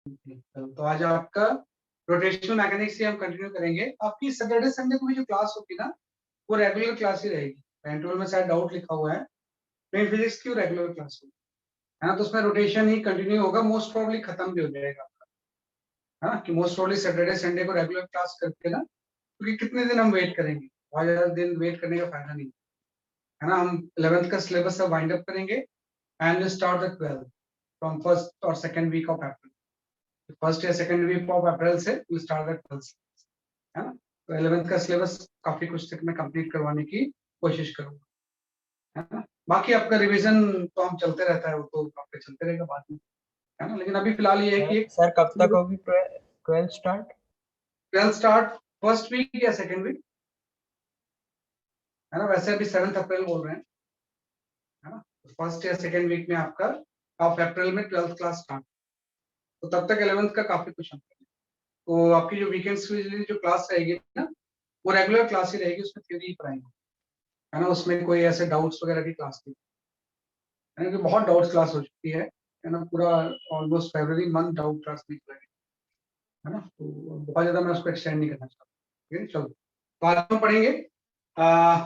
तो आज आपका रोटेशनल मैकेनिक्स से हम कंटिन्यू करेंगे। आपकी सैटरडे संडे को भी जो क्लास होगी ना, वो रेगुलर क्लास ही रहेगी। पेंटोल में शायद डाउट लिखा हुआ है, प्लेन फिजिक्स की रेगुलर क्लास होगी, है ना। तो उसमें रोटेशन ही कंटिन्यू होगा, मोस्ट प्रोबेबली खत्म भी हो जाएगा आपका, है ना। कि मोस्ट प्रोबेबली सैटरडे संडे को रेगुलर क्लास करके ना, क्योंकि कितने दिन हम वेट करेंगे, बहुत ज्यादा दिन वेट करने का फायदा नहीं है ना। हम 11th का सिलेबस सब वाइंड अप करेंगे and start the 12th from first और second week of April. First या सेकंड वीक ऑफ अप्रैल से वी स्टार्ट द 12th, है ना। तो 11th का सिलेबस काफी कुछ तक मैं कंप्लीट करवाने की कोशिश करूंगा, है ना। बाकी आपका रिवीजन तो हम चलते रहता है, वो तो आपके चलते रहेगा बाद में, है ना। लेकिन अभी फिलहाल ये है कि सर कब तक होगी 12 स्टार्ट? 12 स्टार्ट फर्स्ट वीक या सेकंड वीक, है ना। वैसे अभी 7 अप्रैल बोल रहे हैं, है ना। फर्स्ट या सेकंड वीक में आपका ऑफ अप्रैल में 12th क्लास स्टार्ट, तो तब तक 11th का काफी कुछ हम करेंगे। तो आपकी जो वीकेंड्स की जो क्लास रहेगी ना, वो रेगुलर क्लास ही रहेगी, उसमें थ्योरी ही पढ़ाएंगे, है ना। उसमें कोई ऐसे डाउट्स वगैरह की क्लास नहीं, है ना, कि बहुत डाउट्स क्लास हो चुकी है ना। पूरा ऑलमोस्ट फरवरी मंथ डाउट क्लास निकला है ना। तो बहुत ज्यादा मैं उसको एक्सटेंड नहीं करना चाहता, ठीक है। चलो, तो आज हम पढ़ेंगे।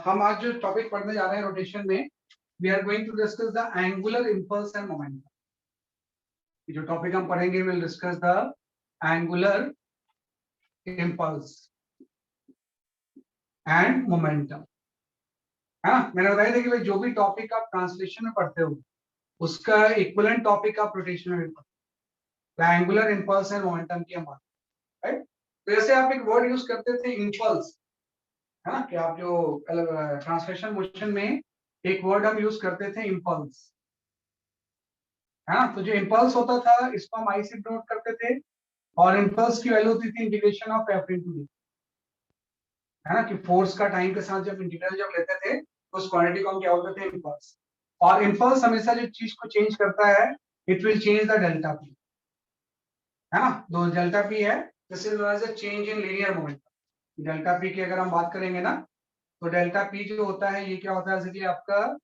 हम आज जो टॉपिक पढ़ने जा रहे हैं रोटेशन में, we are going to discuss the angular impulse and momentum. जो टॉपिक हम पढ़ेंगे, will discuss the angular impulse and momentum, है ना। मैंने बताया था कि भाई जो भी टॉपिक आप ट्रांसलेशन में पढ़ते हो, उसका इक्विवेलेंट टॉपिक आप रोटेशन में पढ़ते हो। एंगुलर इंपल्स एंड मोमेंटम की हम बात, राइट। तो जैसे आप एक वर्ड यूज करते थे इंपल्स, है ना, कि आप जो ट्रांसलेशन मोशन में एक वर्ड हम यूज करते थे इंपल्स, है ना। तो जो इंपल्स होता था, इसको हम आई से डिनोट करते थे, और इंपल्स की वैल्यू होती थी integration of F into D, है ना। कि फोर्स का टाइम के साथ जब इंटीग्रल जब लेते थे, तो उस क्वांटिटी को हम क्या बोलते थे, इंपल्स। और इंपल्स हमेशा जो चीज को चेंज करता है, it will change the delta p, है ना। दो डेल्टा पी है, this is known as a change in linear momentum. Delta p की अगर हम बात करेंगे ना, तो डेल्टा पी जो होता है, ये क्या होता है, जैसे कि आपका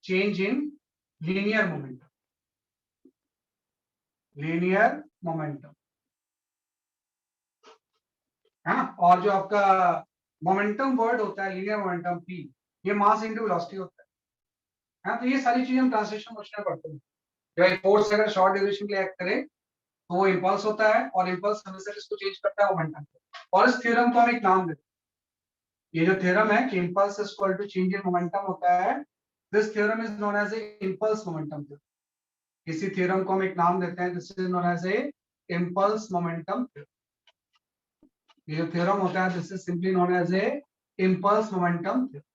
change in linear momentum, linear momentum, है ना। और जो आपका मोमेंटम वर्ड होता है, लीनियर मोमेंटम पी, ये मास इनटू वेलोसिटी होता है। तो ये सारी चीजें हम ट्रांसलेशन मोशन में पढ़ते हैं। जब फोर्स अगर शॉर्ट ड्यूरेशन के लिए एक्ट करे, तो वो इंपल्स होता है, और इंपल्स हमेशा किसको चेंज करता है, मोमेंटम को। और इस थ्योरम को हम एक नाम देते हैं, ये जो थ्योरम है कि impulse is equal to change in momentum होता है, this theorem is known as a impulse momentum theorem. इसी थ्योरम को हम एक नाम देते हैं, this is known as a impulse momentum theorem. ये जो थ्योरम होता है, this is simply known as a impulse momentum theorem,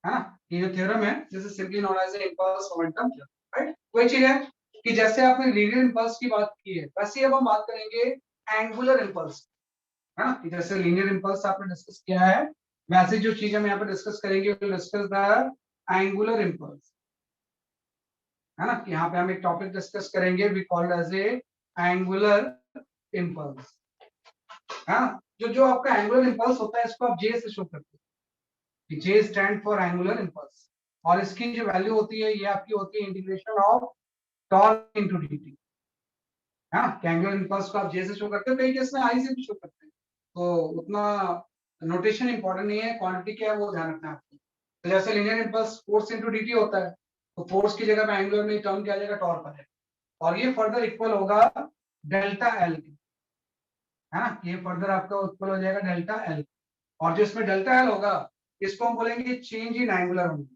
है ना। ये जो थ्योरम है, this is simply known as a impulse momentum theorem, right. वही चीज है कि जैसे आपने लीनियर इंपल्स की बात की है, वैसे अब हम बात करेंगे एंगुलर इंपल्स, है ना। कि जैसे लीनियर इंपल्स आपने डिस्कस किया है, वैसे जो चीज हम यहाँ पे डिस्कस करेंगे, डिस्कस द एंगुलर इंपल्स, है ना। कि यहाँ पे हम एक टॉपिक डिस्कस करेंगे, we called as a angular impulse, है ना। जो जो आपका एंगुलर इंपल्स होता है, इसको आप जे से शो करते हैं, जे स्टैंड फॉर एंगुलर इंपल्स। और इसकी जो वैल्यू होती है, ये आपकी होती है integration of torque into dt, है ना। एंगुलर इंपल्स को आप जे से शो करते हो, कई केस में आई से भी शो करते हैं, तो उतना नोटेशन इंपॉर्टेंट नहीं है, क्वांटिटी क्या है वो ध्यान रखना है आपको। तो जैसे linear impulse force into dt होता है, तो फोर्स की जगह पे एंगुलर में टर्म क्या आ जाएगा, टॉर्क आ जाएगा, और ये फर्दर इक्वल होगा डेल्टा एल के, है ना। ये फर्दर आपका इक्वल हो जाएगा डेल्टा एल, और जो इसमें डेल्टा एल होगा, इसको हम बोलेंगे चेंज इन एंगुलर मोमेंटम।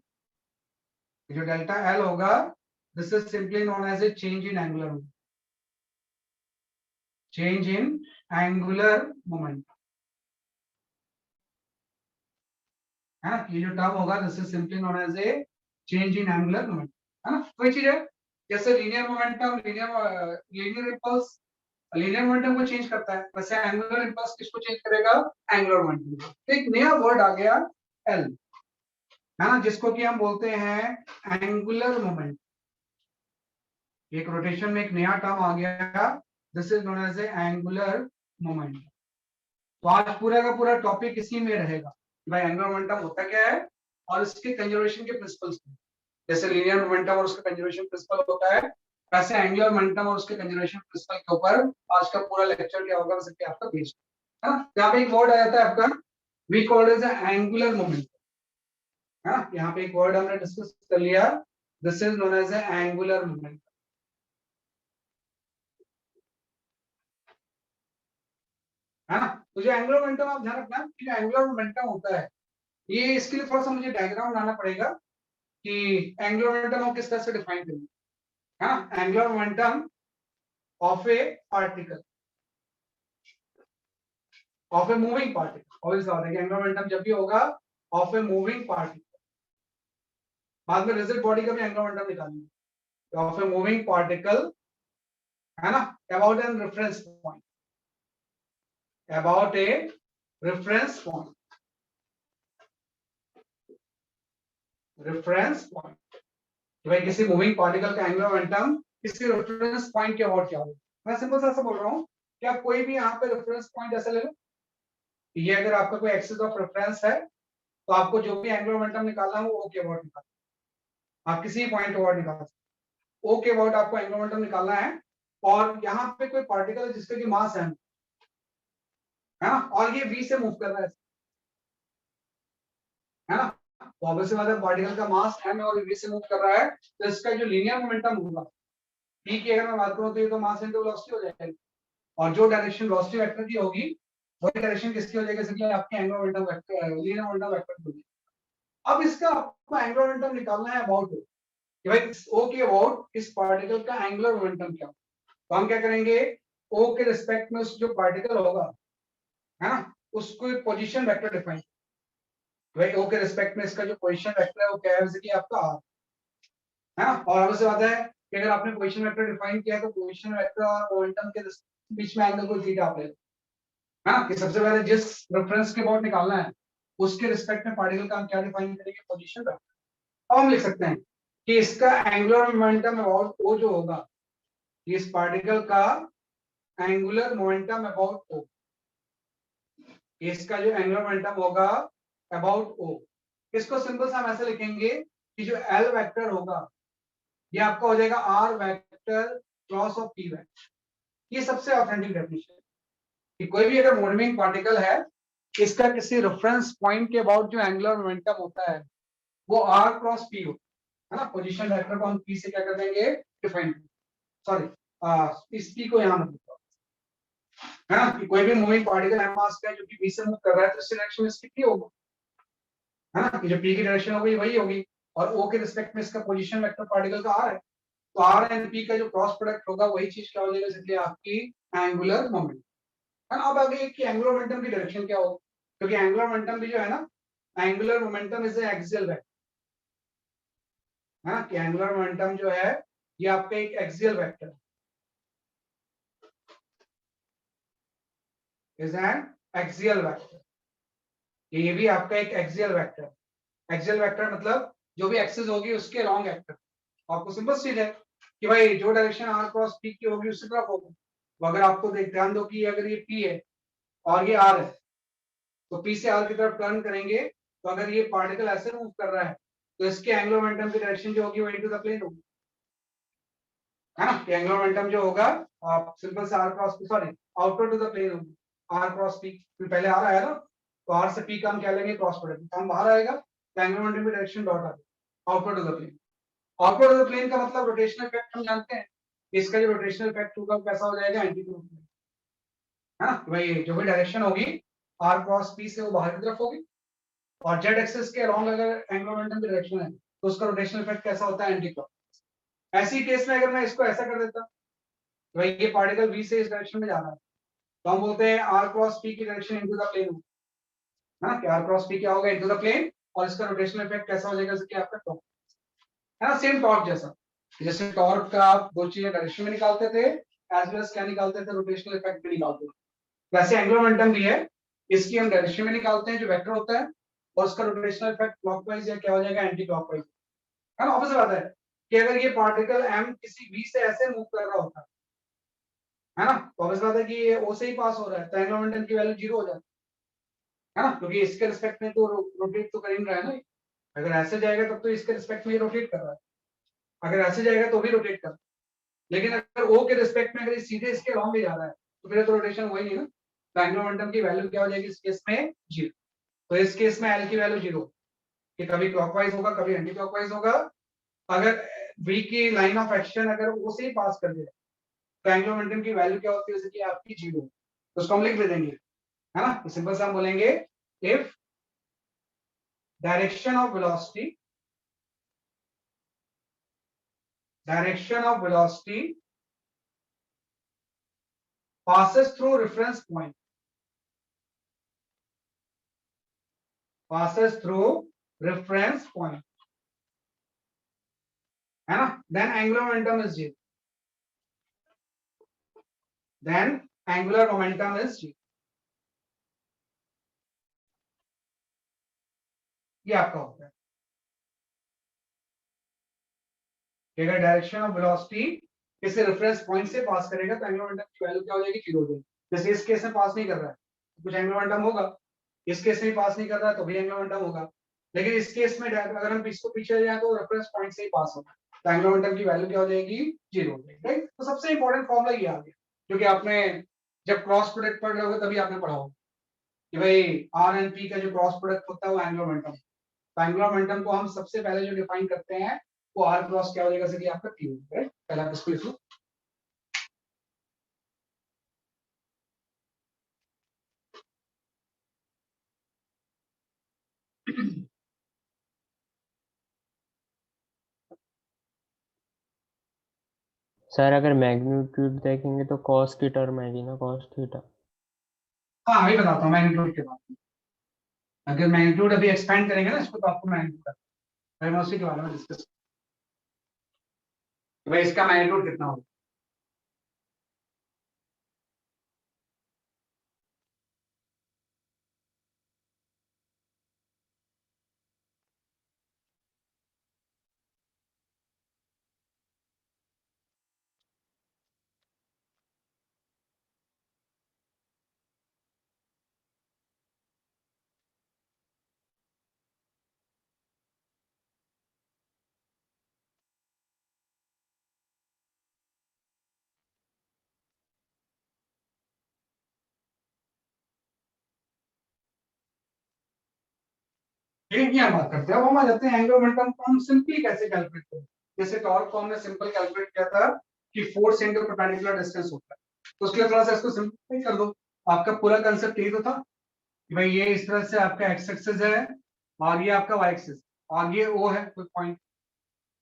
जो डेल्टा एल होगा, this is simply known as a change in angular momentum, change in angular momentum, है ना। ये जो टर्म होगा, this is simply known as a change in angular momentum, है ना। वही चीज है, जैसे linear momentum, linear impulse linear momentum को चेंज करता है, वैसे एंगुलर इंपल्स किसको चेंज करेगा, एंगुलर मोमेंटम। तो एक नया वर्ड आ गया एल, है ना, जिसको कि हम बोलते हैं एंगुलर मोमेंट। एक रोटेशन में एक नया टर्म आ गया, this is known as a angular moment. तो आज पूरा का पूरा टॉपिक इसी में रहेगा, भाई एंगुलर मोमेंटम होता क्या है, और इसके कंजर्वेशन के प्रिंसिपल्स, जैसे लीनियर मोमेंटम और उसका कंजर्वेशन प्रिंसिपल होता है, वैसे एंगुलर मोमेंटम और उसके कंजर्वेशन प्रिंसिपल के ऊपर आज का पूरा लेक्चर क्या होगा वैसे आपका बेस्ड है ना। यहाँ पे एक वर्ड आ जाता है आपका we called as angular momentum, है ना। यहाँ पे एक वर्ड हमने डिस्कस कर लिया, this is known as angular momentum, है ना। तो जो एंगुलर मोमेंटम आप ध्यान रखना कि जो एंगुलर मोमेंटम होता है ये, इसके लिए थोड़ा सा मुझे डायग्राम बनाना पड़ेगा कि एंगुलर मोमेंटम हम किस तरह से डिफाइन करेंगे, है ना। Angular momentum of A particle, of a moving particle, obvious बात है कि एंगुलर मोमेंटम जब भी होगा ऑफ ए मूविंग पार्टिकल, बाद में रिजिड बॉडी का भी एंगुलर मोमेंटम निकालेंगे, ऑफ ए मूविंग पार्टिकल, है ना, about an reference point, about a reference point, reference point, भाई किसी मूविंग पार्टिकल का एंगुलर मोमेंटम किसी रेफरेंस पॉइंट के अबाउट क्या होगा। मैं सिंपल सा बोल रहा हूँ कि आप कोई भी यहाँ पे रेफरेंस पॉइंट ऐसा ले लो, ये अगर आपका कोई एक्सिस ऑफ रेफरेंस है तो आपको जो भी एंगुलर मोमेंटम निकालना है वो ओ के अबाउट निकालना, आप किसी पॉइंट अबाउट निकाल सकते, ओ के अबाउट आपको एंगुलर मोमेंटम निकालना है। और यहाँ पे कोई पार्टिकल है जिसका की मास है ना, और ये v से मूव कर रहा है ना। तो ऑब्वियसली बात है पार्टिकल का मास m है और v से मूव कर रहा है, तो इसका जो लीनियर मोमेंटम होगा p की अगर मैं बात करूं तो ये तो मास इनटू वेलोसिटी हो जाएगा, और जो डायरेक्शन वेलोसिटी वेक्टर की होगी वही डायरेक्शन किसकी हो जाएगी, इसलिए आपके angular momentum vector linear momentum vector होगी। अब इसका आपको एंगुलर मोमेंटम निकालना है अबाउट ओ, कि भाई ओ के अबाउट इस पार्टिकल का एंगुलर मोमेंटम क्या, तो हम क्या करेंगे ओ के रिस्पेक्ट में उस जो पार्टिकल होगा, है ना, उसको एक पोजीशन वेक्टर डिफाइन, भाई ओ के रिस्पेक्ट में इसका जो पोजीशन वेक्टर है वो क्या है, जैसे कि आपका आर, है ना। और ऑब्वियसली बात है कि अगर आपने पोजीशन वेक्टर डिफाइन किया तो पोजीशन वेक्टर और मोमेंटम के बीच में एंगल को थीटा आप ले लो, है ना, कि सबसे पहले जिस रेफरेंस के अबाउट निकालना है उसके रिस्पेक्ट में पार्टिकल का हम क्या डिफाइन करेंगे, पोजीशन वेक्टर। अब हम लिख सकते हैं कि इसका एंगुलर मोमेंटम अबाउट ओ जो होगा, इस पार्टिकल का एंगुलर मोमेंटम अबाउट ओ, इसका जो एंगुलर मोमेंटम होगा अबाउट ओ, इसको सिंपल सा हम ऐसे लिखेंगे कि जो एल वेक्टर होगा ये आपका हो जाएगा r vector cross of p vector. ये सबसे ऑथेंटिक डेफिनेशन है कि कोई भी अगर मूविंग पार्टिकल है इसका किसी रेफरेंस पॉइंट के अबाउट जो एंगुलर मोमेंटम होता है वो आर क्रॉस पी हो, है ना। पोजीशन वेक्टर को हम पी से क्या कर देंगे, डिफाइन, सॉरी इस पी को यहां मत लिखो, है ना, कि कोई भी मूविंग पार्टिकल एम मास का है जो कि बी से मूव कर रहा है तो इस डायरेक्शन में इसकी पी होगा, है ना, कि जो पी की डायरेक्शन होगी वही होगी, और ओ के रिस्पेक्ट में इसका पोजीशन वेक्टर पार्टिकल का आर है, तो आर एंड पी का जो क्रॉस प्रोडक्ट होगा वही चीज क्या हो जाएगा, इसलिए आपकी एंगुलर मोमेंटम, है ना। अब आगे कि एंगुलर मोमेंटम की डायरेक्शन क्या होगी, क्योंकि एंगुलर मोमेंटम भी जो है ना, angular momentum is axial vector, है ना, कि एंगुलर मोमेंटम जो है ये आपका एक axial vector is an axial vector, ये भी आपका एक एक्सियल वेक्टर, एक्सियल वेक्टर मतलब जो भी एक्सिस होगी उसके लॉन्ग वेक्टर। आपको सिंपल चीज है कि भाई जो डायरेक्शन आर क्रॉस पी की होगी उसी तरफ होगी, तो अगर आपको ध्यान दो कि अगर ये पी है और ये आर है तो पी से आर की तरफ टर्न करेंगे, तो अगर ये पार्टिकल ऐसे मूव कर रहा है तो इसके एंगुलर मोमेंटम की डायरेक्शन जो होगी वो इनटू द प्लेन होगी, है ना। एंगुलर मोमेंटम जो होगा आप सिंपल से r cross p, sorry outer to the plane होगी, आर क्रॉस पी, पहले आर आया ना तो आर से पी का हम क्या लेंगे क्रॉस प्रोडक्ट, हम बाहर आएगा तो एंगुलर मोमेंटम की डायरेक्शन डॉट आ जाएगी outer to the plane. Outward of the plane का मतलब रोटेशनल इफेक्ट हम जानते हैं, इसका जो रोटेशनल इफेक्ट होगा वो कैसा हो जाएगा, एंटी क्लॉक, है ना, भाई जो भी डायरेक्शन होगी आर क्रॉस पी से वो बाहर की तरफ होगी, और जेड एक्सिस के अलोंग अगर एंगुलर मोमेंटम की डायरेक्शन है तो उसका रोटेशनल इफेक्ट कैसा होता है, एंटी क्लॉक। ऐसी केस में अगर मैं इसको ऐसा कर देता भाई ये पार्टिकल वी से इस डायरेक्शन में जा रहा है तो हम बोलते हैं आर क्रॉस पी की डायरेक्शन इनटू द प्लेन, है ना, कि आर क्रॉस पी क्या होगा इनटू द प्लेन, और इसका रोटेशनल इफेक्ट कैसा हो जाएगा, जैसे कि आपका टॉर्क, है ना, सेम टॉर्क जैसा, जैसे टॉर्क का आप दो चीजें डायरेक्शन में निकालते थे एज वेल एज क्या निकालते थे, रोटेशनल इफेक्ट भी निकालते थे, वैसे एंगुलर मोमेंटम भी है, इसकी हम डायरेक्शन में निकालते हैं जो वेक्टर होता है, और उसका रोटेशनल इफेक्ट क्लॉकवाइज या क्या हो जाएगा, एंटी क्लॉकवाइज, है ना। ऑब्वियस बात है कि अगर ये पार्टिकल m किसी v से ऐसे मूव कर रहा होता है ना, तो ऑब्वियस बात है कि ये o से ही पास हो रहा है तो एंगुलर मोमेंटम की वैल्यू 0 हो जाती है ना, क्योंकि इसके रिस्पेक्ट में तो रोटेट तो कर ही नहीं रहा है ना, अगर ऐसे जाएगा तब तो इसके रिस्पेक्ट में रोटेट कर रहा है, अगर ऐसे जाएगा तो भी रोटेट कर, लेकिन अगर ओ के रिस्पेक्ट में अगर सीधे इसके अलॉन्ग में जा रहा है तो फिर तो रोटेशन वही नहीं ना। तो एंगुलर मोमेंटम की वैल्यू क्या हो जाएगी इस केस में 0। तो इस केस में एल की वैल्यू 0 कि कभी क्लॉकवाइज होगा कभी एंटी क्लॉकवाइज होगा। अगर v की लाइन ऑफ एक्शन अगर ओ से ही पास कर दे तो एंगुलर मोमेंटम की वैल्यू क्या होती है जैसे कि आपकी 0। तो उसको हम लिख भी देंगे, है ना। तो सिंपल सा हम बोलेंगे if direction of velocity passes through reference point, है ना, then angular momentum is 0, ये आपका होता है कि अगर डायरेक्शन ऑफ वेलोसिटी किसी रेफरेंस पॉइंट से पास करेगा तो एंगुलर मोमेंटम की वैल्यू क्या हो जाएगी 0 हो जाएगी। जैसे इस केस में पास नहीं कर रहा है तो कुछ एंगुलर मोमेंटम होगा, इस केस में पास नहीं कर रहा है तो भी एंगुलर मोमेंटम होगा, लेकिन इस केस में अगर हम इसको पीछे ले जाए तो रेफरेंस पॉइंट से ही पास होगा तो एंगुलर मोमेंटम की वैल्यू क्या हो जाएगी 0 हो जाएगी, राइट। तो सबसे इंपॉर्टेंट फॉर्मूला ये आ गया जो कि आपने जब क्रॉस प्रोडक्ट पढ़ रहे होगे तभी आपने पढ़ा होगा कि भाई आर एंड पी का जो क्रॉस प्रोडक्ट होता है वो एंगुलर मोमेंटम। तो एंगुलर मोमेंटम को हम सबसे पहले जो डिफाइन करते हैं वो आर क्रॉस क्या हो जाएगा जैसे कि आपका पी होगा, राइट। पहले आप इसको लिख लो। सर अगर मैग्नीट्यूड देखेंगे तो कॉस की टर्म आएगी ना, कॉस थीटा। हाँ अभी बताता हूँ मैग्नीट्यूड के बारे में। अगर मैग्नीट्यूड अभी एक्सपेंड करेंगे ना इसको तो आपको मैग्नीट्यूड मैं उसी के बारे में डिस्कस भाई इसका मैग्नीट्यूड कितना होगा। लेकिन क्या बात करते हैं अब हम आ जाते हैं एंगुलर मोमेंटम को हम सिंपली कैसे कैलकुलेट करें। जैसे टॉर्क को हमने सिंपल कैलकुलेट किया था कि फोर्स इनटू परपेंडिकुलर डिस्टेंस होता है, तो उसके लिए थोड़ा सा इसको सिंपलीफाई कर दो। आपका पूरा कंसेप्ट यही तो था कि भाई ये इस तरह से आपका एक्स एक्सिस है और ये आपका वाई एक्सिस और ये ओ है कोई पॉइंट,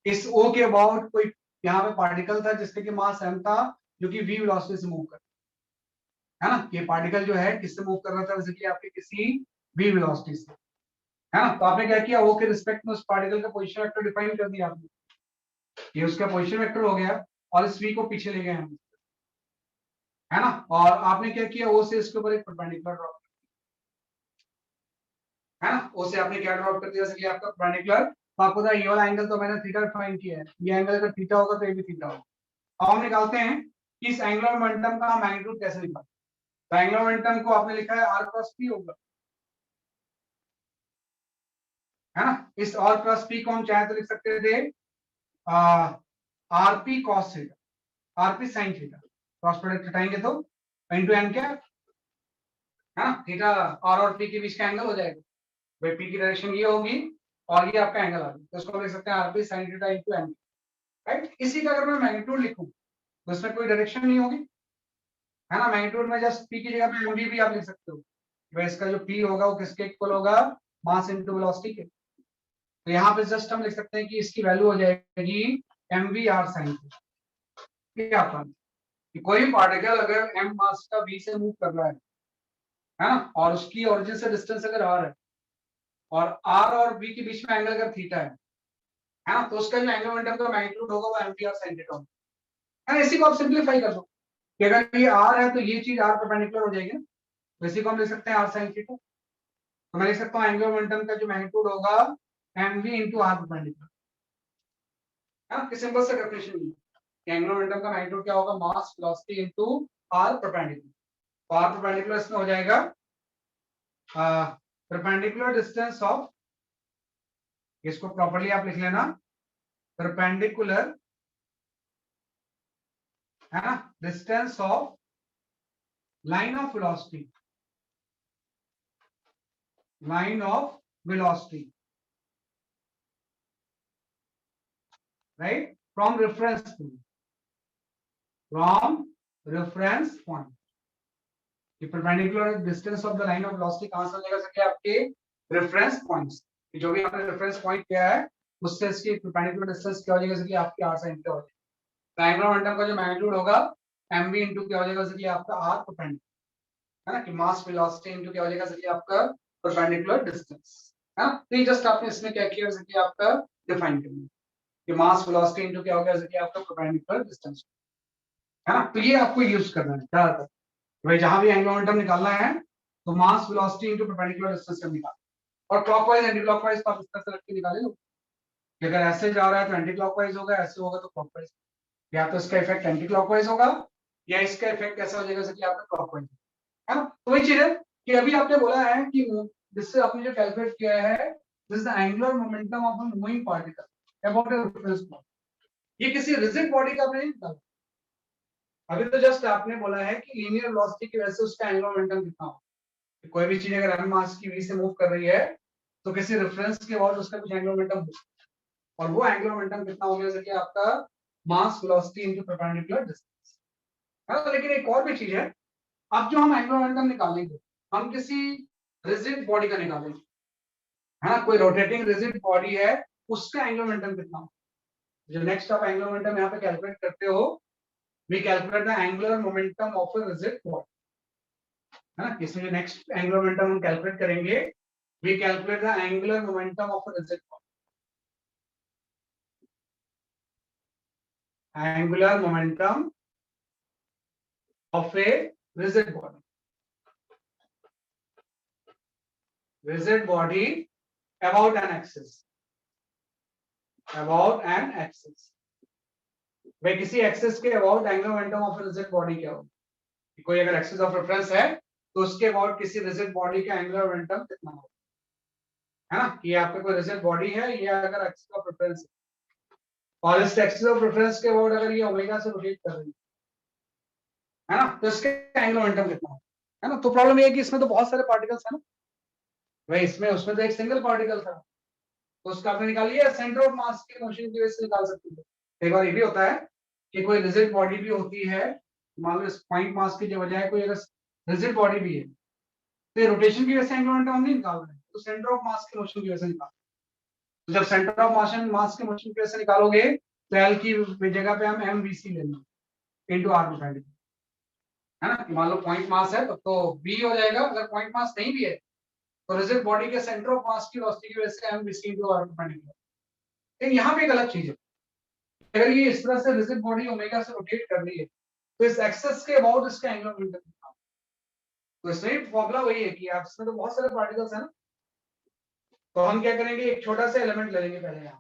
इस ओ के अबाउट कोई यहाँ पे पार्टिकल था जिसके कि मास m था जो कि v वेलोसिटी से मूव कर, है ना। ये पार्टिकल जो है किससे मूव कर रहा था जैसे कि आपके किसी v वेलोसिटी से, है ना। तो आपने क्या किया ओ के रिस्पेक्ट में उस पार्टिकल का पोजीशन वेक्टर डिफाइन कर दिया आपने, ये उसका पोजीशन वेक्टर हो गया और इस v को पीछे ले गए हम, है ना। और आपने क्या किया ओ से इसके ऊपर एक परपेंडिकुलर ड्रॉप, है ना। ओ से आपने क्या ड्रॉप कर दिया जैसे कि आपका परपेंडिकुलर, तो आपको ये वाला एंगल तो मैंने थीटा डिफाइन किया है, ये एंगल अगर थीटा होगा तो ये भी थीटा होगा। अब हम निकालते हैं कि इस एंगुलर मोमेंटम का मैग्नीट्यूड कैसे निकालते हैं। तो एंगुलर मोमेंटम को आपने लिखा है r क्रॉस p होगा, है ना। इस r क्रॉस p को हम चाहे तो लिख सकते थे rp cos theta rp sin theta, cross product हटाएंगे तो इनटू n क्या है ना, थीटा r और p के बीच का एंगल हो जाएगा, भाई p की डायरेक्शन ये होगी और ये आपका एंगल आ गया, तो इसको लिख सकते हैं rp sin theta into n, right. इसी का अगर मैं मैग्नीट्यूड लिखूं तो इसमें कोई डायरेक्शन नहीं होगी, है ना। मैग्नीट्यूड में जस्ट p की जगह पे mv भी आप लिख सकते हो, भाई इसका जो p होगा वो किसके इक्वल होगा, मास इनटू वेलोसिटी के। तो यहाँ पे जस्ट हम लिख सकते हैं कि इसकी वैल्यू हो जाएगी mv r sin क्या कि कोई भी पार्टिकल अगर m मास का v से मूव कर रहा है ना, और उसकी ओरिजिन से डिस्टेंस अगर r है और r और v के बीच में एंगल अगर थीटा है ना, तो उसका जो एंगल मोमेंटम का मैग्नीट्यूड होगा वो mv r sin थीटा होगा, है ना। इसी को आप सिंपलीफाई कर दो कि अगर ये r है तो ये चीज r परपेंडिकुलर हो जाएगी ना, तो इसी को हम लिख सकते हैं r sin थीटा। तो मैं लिख सकता हूँ एंगुलर मोमेंटम का जो मैग्नीट्यूड होगा mv इंटू r परपेंडिकुलर, है ना। सिंपल सा डेफिनेशन है एंगुलर मोमेंटम का मैग्नीट्यूड क्या होगा, मास वेलोसिटी इनटू r परपेंडिकुलर। तो r परपेंडिकुलर इसमें हो जाएगा परपेंडिकुलर डिस्टेंस ऑफ, इसको प्रॉपर्ली आप लिख लेना, परपेंडिकुलर है ना, distance of line of velocity, line of velocity, right, from reference point, from reference point. Perpendicular distance of the line of velocity कहां से लेकर सके आपके रेफरेंस पॉइंट्स, जो भी आपने रेफरेंस पॉइंट किया है उससे इसकी परपेंडिकुलर डिस्टेंस क्या हो जाएगा, जैसे कि आपकी r sin थीटा हो जाएगा। एंगुलर मोमेंटम का जो मैग्नीट्यूड होगा mv इनटू क्या हो जाएगा, जैसे कि आपका r परपेंडिकुलर, है ना, कि मास वेलोसिटी इनटू क्या हो जाएगा, जैसे कि आपका परपेंडिकुलर डिस्टेंस, है ना। तो ये जस्ट आपने इसमें क्या किया, जैसे कि आपका डिफाइन करना कि मास वेलोसिटी इनटू क्या हो गया, जैसे कि आपका परपेंडिकुलर डिस्टेंस, है ना। तो ये आपको यूज करना है क्या, भाई जहां भी एंगुलर मोमेंटम निकालना है तो मास वेलोसिटी इनटू परपेंडिकुलर डिस्टेंस से निकाल, और क्लॉकवाइज एंटी क्लॉकवाइज तो आप इस तरह से रख के निकाले लो। अगर ऐसे जा रहा है तो एंटी क्लॉकवाइज होगा, ऐसे होगा तो क्लॉकवाइज, या तो इसका इफेक्ट एंटी क्लॉकवाइज होगा या इसका इफेक्ट कैसा हो जाएगा, जैसे कि आपका क्लॉकवाइज, है ना। तो वही चीज है कि अभी आपने बोला है कि जिससे आपने जो कैलकुलेट किया है, this is the angular momentum of a moving particle about a reference point. ये किसी रिजिड बॉडी का आपने नहीं निकाला, अभी तो जस्ट आपने बोला है कि लीनियर वेलोसिटी की वजह से उसका एंगुलर मोमेंटम कितना हो, कोई भी चीज अगर m मास की v से मूव कर रही है तो किसी रेफरेंस के बाद उसका कुछ एंगुलर मोमेंटम हो, और वो एंगुलर मोमेंटम कितना हो गया, जैसे कि आपका मास वेलोसिटी इनटू परपेंडिकुलर डिस्टेंस, है ना। लेकिन एक और भी चीज है, अब जो हम एंगुलर मोमेंटम निकालेंगे हम किसी रिजिड बॉडी का निकालेंगे, है ना, कोई रोटेटिंग रिजिड बॉडी है उसका एंगुलर मोमेंटम कितना हो। जो नेक्स्ट आप एंगुलर मोमेंटम यहाँ पे कैलकुलेट करते हो, we calculate the angular momentum of a rigid body, है ना। इसमें जो नेक्स्ट एंगुलर मोमेंटम हम कैलकुलेट करेंगे, we calculate the angular momentum of a rigid body, angular momentum of a rigid body, rigid body about an axis, about an axis, भाई किसी axis के about angular momentum of rigid body क्या होगा, कोई अगर axis of reference है तो उसके अबाउट किसी रिजिड बॉडी का एंगुलर मोमेंटम कितना होगा, है ना, कि आपका कोई रिजिड बॉडी है, ये अगर एक्सिस ऑफ रेफरेंस है और इस एक्सिस ऑफ रेफरेंस के अबाउट अगर ये ओमेगा से रोटेट कर रही है ना, तो इसके एंगुलर मोमेंटम कितना होगा, है ना। तो प्रॉब्लम ये है कि इसमें तो बहुत सारे पार्टिकल्स है ना भाई, इसमें उसमें तो एक सिंगल पार्टिकल था, तो उसका आपने निकाल लिया, सेंटर ऑफ मास के मोशन की वजह से निकाल सकते हो। कई बार ये भी होता है कि कोई रिजिड बॉडी भी होती है, मान लो इस पॉइंट मास की बजाय कोई अगर रिजिड बॉडी भी है तो ये रोटेशन की वजह से एंगुलर मोमेंटम हम नहीं निकाल रहे हैं, तो सेंटर ऑफ मास के मोशन की वजह से निकाल। तो जब सेंटर ऑफ मोशन मास के मोशन की वजह से निकालोगे तो एल की जगह पे हम एम वी सी ले लेंगे इंटू आर परपेंडिकुलर, है ना। मान लो पॉइंट मास है तो बी हो जाएगा, अगर पॉइंट मास नहीं भी है तो रिजिड बॉडी के सेंटर ऑफ मास की वेलोसिटी की वजह से M V C into R perpendicular. लेकिन यहाँ पे एक अलग चीज है, अगर ये इस तरह से रिजिड बॉडी ओमेगा से रोटेट कर रही है तो इस एक्सेस के अबाउट इसका एंगुलर मोमेंटम कितना होगा। तो इसमें प्रॉब्लम वही है कि आप इसमें तो बहुत सारे पार्टिकल्स हैं ना, तो हम क्या करेंगे, एक छोटा सा एलिमेंट ले लेंगे पहले,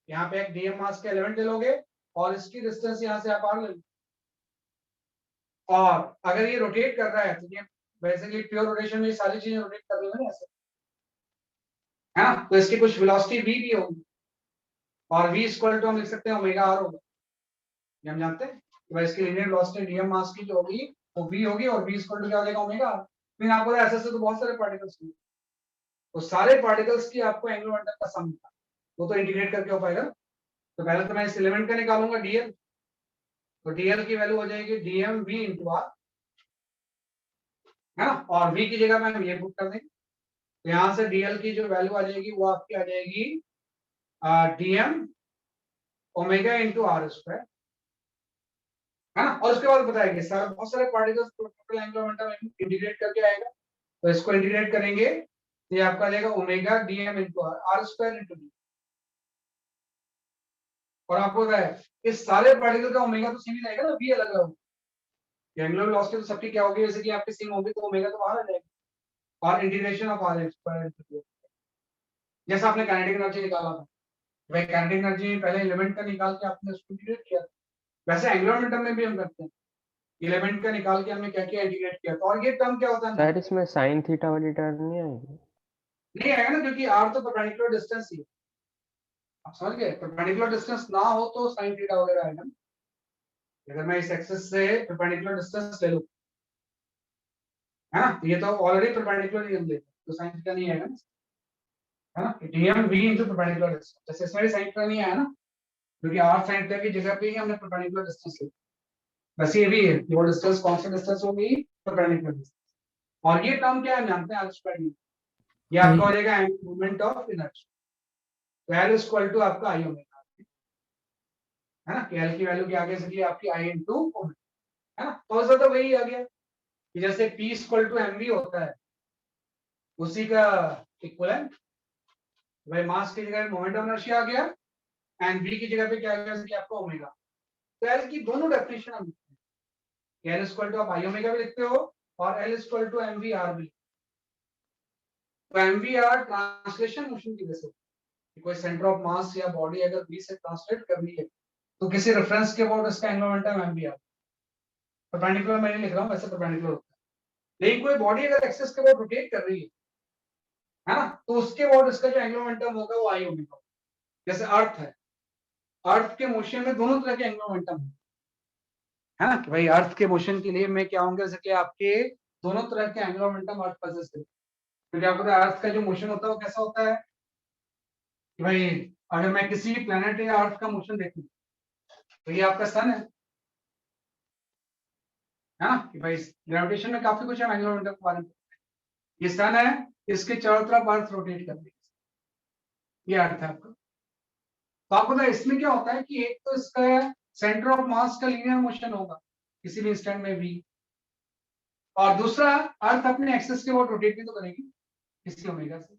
यहाँ पे एक डीएम मास का एलिमेंट ले लोगे और इसकी डिस्टेंस यहाँ से आप आर ले लो, और अगर ये रोटेट कर रहा है तो ये बेसिकली प्योर रोटेशन में सारी चीजें रोटेट कर रही है ऐसे, है ना। तो इसकी कुछ वेलोसिटी v भी होगी, और v इक्वल टू हम लिख सकते हैं ओमेगा आर होगा, ये हम जानते हैं कि भाई इसकी लीनियर वेलोसिटी डीएम मास की जो होगी वो v होगी, और v इक्वल टू क्या हो जाएगा ओमेगा आर। लेकिन आपको ऐसे से तो बहुत सारे पार्टिकल्स हैं, तो सारे पार्टिकल्स की आपको एंगुलर मोमेंटम का सम निकालना, वो तो इंटीग्रेट करके हो पाएगा। तो पहले तो मैं इस एलिमेंट का निकालूंगा डीएल, तो डीएल की वैल्यू हो जाएगी डीएम वी इंटू आर, है ना, और v की जगह में हम ये पुट कर देंगे, तो यहाँ से डीएल की जो वैल्यू आ जाएगी वो आपकी आ जाएगी DM omega into R square, है ना। और उसके बाद बताएंगे सारा बहुत सारे particles total angular momentum integrate करके आएगा, तो इसको इंटीग्रेट करेंगे तो ये आपका आ जाएगा omega DM into R, R square into D. और आपको पता है इस सारे पार्टिकल का ओमेगा तो सेम ही रहेगा ना, v अलग अलग होगा, एंगुलर वेलोसिटी तो सबकी क्या होगी, जैसे कि आपकी सेम होगी तो ओमेगा तो बाहर आ जाएगा, और integration of R square into D, जैसा आपने काइनेटिक एनर्जी निकाला था भाई, काइनेटिक एनर्जी पहले एलिमेंट का निकाल के आपने उसको इंटीग्रेट किया, वैसे एंगुलर मोमेंटम में भी हम करते हैं, एलिमेंट का निकाल के हमने क्या किया, इंटीग्रेट किया, तो और ये टर्म क्या होता है, सर इसमें साइन थीटा वाली टर्म नहीं आएगी? नहीं आएगा ना, क्योंकि आर तो परपेंडिकुलर डिस्टेंस ही है, आप समझ गए, परपेंडिकुलर डिस्टेंस ना हो तो साइन थीटा वगैरह आएगा, अगर मैं इस एक्सिस से परपेंडिकुलर डिस्टेंस ले लूं, है ना, ये तो ऑलरेडी परपेंडिकुलर ही हम लेते हैं, तो साइन थीटा नहीं आएगा, है ना, DM V into perpendicular distance, जैसे इसमें साइन थीटा नहीं आया ना, क्योंकि आर साइन थीटा की जगह पे ही हमने परपेंडिकुलर डिस्टेंस लिया। वैसे ये भी है, वो डिस्टेंस कौन सी डिस्टेंस होगी, परपेंडिकुलर डिस्टेंस। और ये टर्म क्या है, जानते हैं आर स्क्वायर डी, ये आपका हो जाएगा मोमेंट ऑफ इनर्शिया, तो एल इक्वल टू आपका आई ओमेगा, है ना, कि एल की वैल्यू की आगे से आपकी आई इनटू ओमेगा, है ना, तो ज्यादा वही आ गया कि जैसे P equal to M V होता है, उसी का इक्वलेंट, भाई मास की जगह मोमेंट ऑफ इनर्शिया आ गया, एंड v की जगह पे क्या आ गया, जैसे कि आपका ओमेगा। तो एल की दोनों डेफिनेशन हम लिखते हैं, एल इक्वल टू आप आई ओमेगा भी लिखते हो और L equal to M V R भी। तो M V R translation motion की वजह से, कोई सेंटर ऑफ मास या बॉडी अगर v से ट्रांसलेट करनी है, तो किसी रेफरेंस के अबाउट उसका angular momentum M V R, perpendicular मैं नहीं लिख रहा हूँ, वैसे परपेंडिकुलर होता है, लेकिन कोई बॉडी अगर एक्सिस के अबाउट रोटेट कर रही है ना, तो उसके अबाउट इसका जो एंगुलर मोमेंटम होगा वो आई ओमेगा। जैसे अर्थ है, अर्थ के मोशन में दोनों तरह के एंगुलर मोमेंटम है ना, कि भाई अर्थ के मोशन के लिए मैं क्या होंगे, जैसे कि आपके दोनों तरह के एंगुलर मोमेंटम अर्थ पजेस करते हैं, क्योंकि आपको पता है अर्थ का जो मोशन होता है वो कैसा होता है कि भाई अगर मैं किसी प्लेनेट या अर्थ का मोशन देखूं, तो ये आपका सन है ना, कि भाई ग्रेविटेशन में काफी कुछ है एंगुलर मोमेंटम के बारे में। ये सन है, इसके चारों तरफ अर्थ रोटेट कर रही है, ये अर्थ है आपका। तो आपको पता है इसमें क्या होता है कि एक तो इसका सेंटर ऑफ मास का लीनियर मोशन होगा किसी भी इंस्टेंट में भी, और दूसरा अर्थ अपने एक्सिस के अबाउट रोटेट भी तो करेगी किसी ओमेगा से,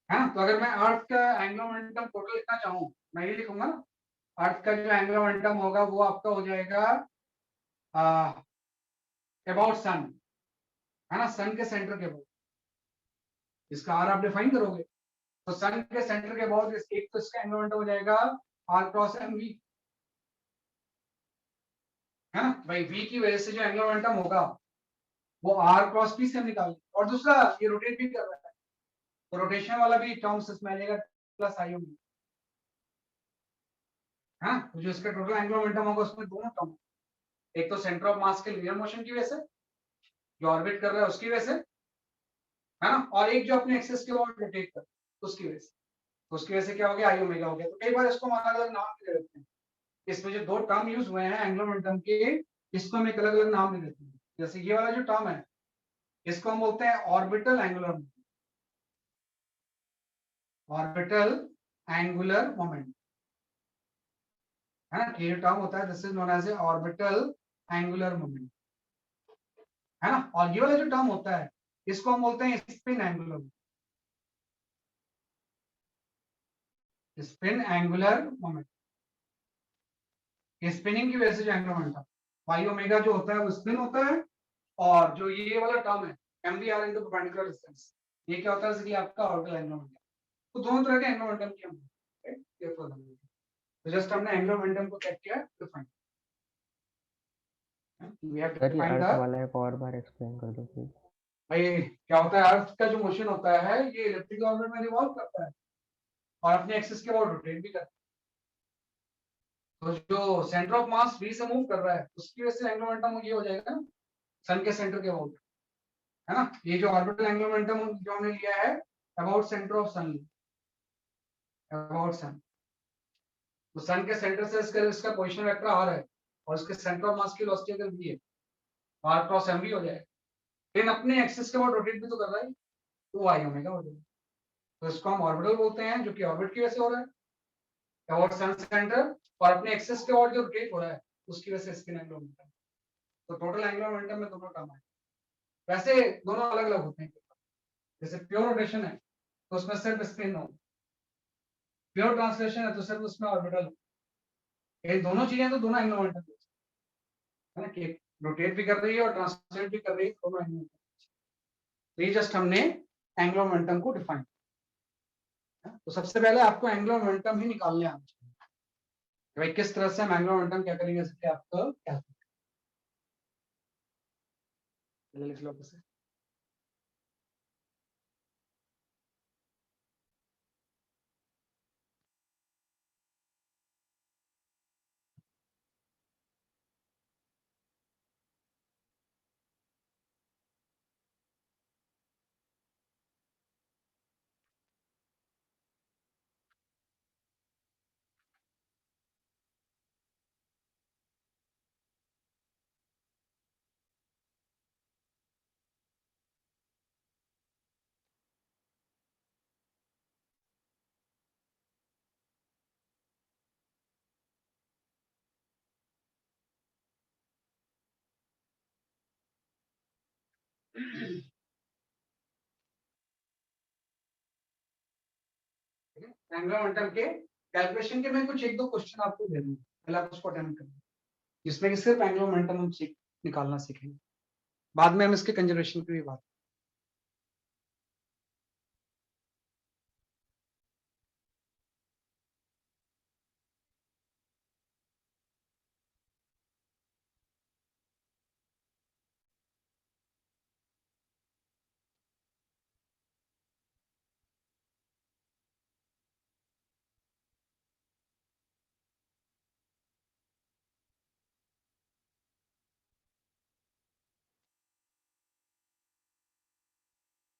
है ना। तो अगर मैं अर्थ का एंगुलर मोमेंटम टोटल लिखना चाहूँ, मैं ये लिखूंगा ना, अर्थ का जो एंगुलर मोमेंटम होगा वो आपका हो जाएगा अबाउट सन, है ना, सन के सेंटर के अबाउट, इसका आर आप डिफाइन करोगे, तो सन के सेंटर के अबाउट एक तो इसका एंगुलर मोमेंटम हो जाएगा आर क्रॉस एम वी, है ना, भाई वी की वजह से जो एंगुलर मोमेंटम होगा वो आर क्रॉस पी से हम निकाल, और दूसरा ये रोटेट भी कर रहा है, तो रोटेशन वाला भी टर्म्स इसमें आ जाएगा प्लस आई ओमेगा, हाँ, तो जो इसका टोटल एंगुलर मोमेंटम होगा उसमें दोनों टर्म, एक तो सेंटर ऑफ मास के लीनियर मोशन की वजह से जो ऑर्बिट कर रहा है उसकी वजह से, है ना, और एक जो अपने एक्सिस के अबाउट रोटेट कर उसकी वजह से, तो उसकी वजह से क्या हो गया, आई ओमेगा हो गया। तो कई बार इसको हम अलग अलग नाम भी दे देते हैं, इसमें जो दो टर्म यूज हुए हैं एंगुलर मोमेंटम के, इसको हम एक अलग अलग नाम दे देते हैं। जैसे ये वाला जो टर्म है इसको हम बोलते हैं orbital angular, orbital angular moment, है ना, ये टर्म होता है this is known as a orbital angular moment, है ना। और ये वाला जो टर्म होता है इसको हम बोलते हैं spin angular, spin angular moment, spinning की वजह से जो एंगुलर मोमेंटम वाई ओमेगा जो होता है वो स्पिन होता है, और जो ये वाला टर्म है M V R into perpendicular distance, ये क्या होता है, जैसे कि आपका ऑर्बिटल एंगुलर मोमेंटम। तो दोनों तरह के एंगुलर मोमेंटम की हम, तो जस्ट हमने एंगुलर मोमेंटम को क्या किया, डिफाइन, वी हैव सर ये डिफाइंड अर्थ द, वाला एक और बार एक्सप्लेन कर दो प्लीज। भाई क्या होता है, अर्थ का जो मोशन होता है ये इलेक्ट्रिक ऑर्बिट में रिवॉल्व करता है और अपने एक्सिस के अबाउट रोटेट भी करता है, तो जो सेंटर ऑफ मास v से मूव कर रहा है उसकी वजह से एंगुलर मोमेंटम ये हो जाएगा ना, सन के सेंटर के अबाउट, है ना, ये जो ऑर्बिटल एंगुलर मोमेंटम जो हमने लिया है about centre of sun, about sun, तो सन के सेंटर से इसका पोजीशन वेक्टर r है और इसके सेंटर ऑफ मास की वेलोसिटी अगर v है, r क्रॉस mv हो जाएगा, लेकिन अपने एक्सिस के अबाउट रोटेट भी तो कर रहा है, तो आई ओमेगा हो जाएगा। तो इसको हम ऑर्बिटल बोलते हैं जो कि ऑर्बिट की वजह से हो रहा है अबाउट सन सेंटर, और अपने एक्सिस के अबाउट जो रोटेट हो रहा है उसकी वजह से स्पिन एंगुलर मोमेंटम, तो टोटल एंगुलर मोमेंटम में दोनों टर्म है। वैसे दोनों अलग अलग होते हैं, जैसे प्योर रोटेशन है तो उसमें सिर्फ स्पिन हो, प्योर ट्रांसलेशन है तो सिर्फ उसमें ऑर्बिटल हो, ये दोनों चीजें तो दोनों एंगुलर मोमेंटम है ना, कि रोटेट भी कर रही है और ट्रांसलेट भी कर रही है, दोनों एंगुलर, तो ये जस्ट हमने एंगुलर मोमेंटम को डिफाइन, तो सबसे पहले आपको एंगुलर मोमेंटम ही निकालने आना चाहिए, भाई किस तरह से हम एंगुलर मोमेंटम क्या करेंगे, इसके आपको क्या लिख लो कैसे। एंगुलर मोमेंटम के कैलकुलेशन के मैं कुछ एक दो क्वेश्चन आपको दे दूंगा, पहले आप उसको अटेम्प्ट करें, जिसमें कि सिर्फ एंगुलर मोमेंटम हम निकालना सीखेंगे, बाद में हम इसके कंजर्वेशन की भी बात।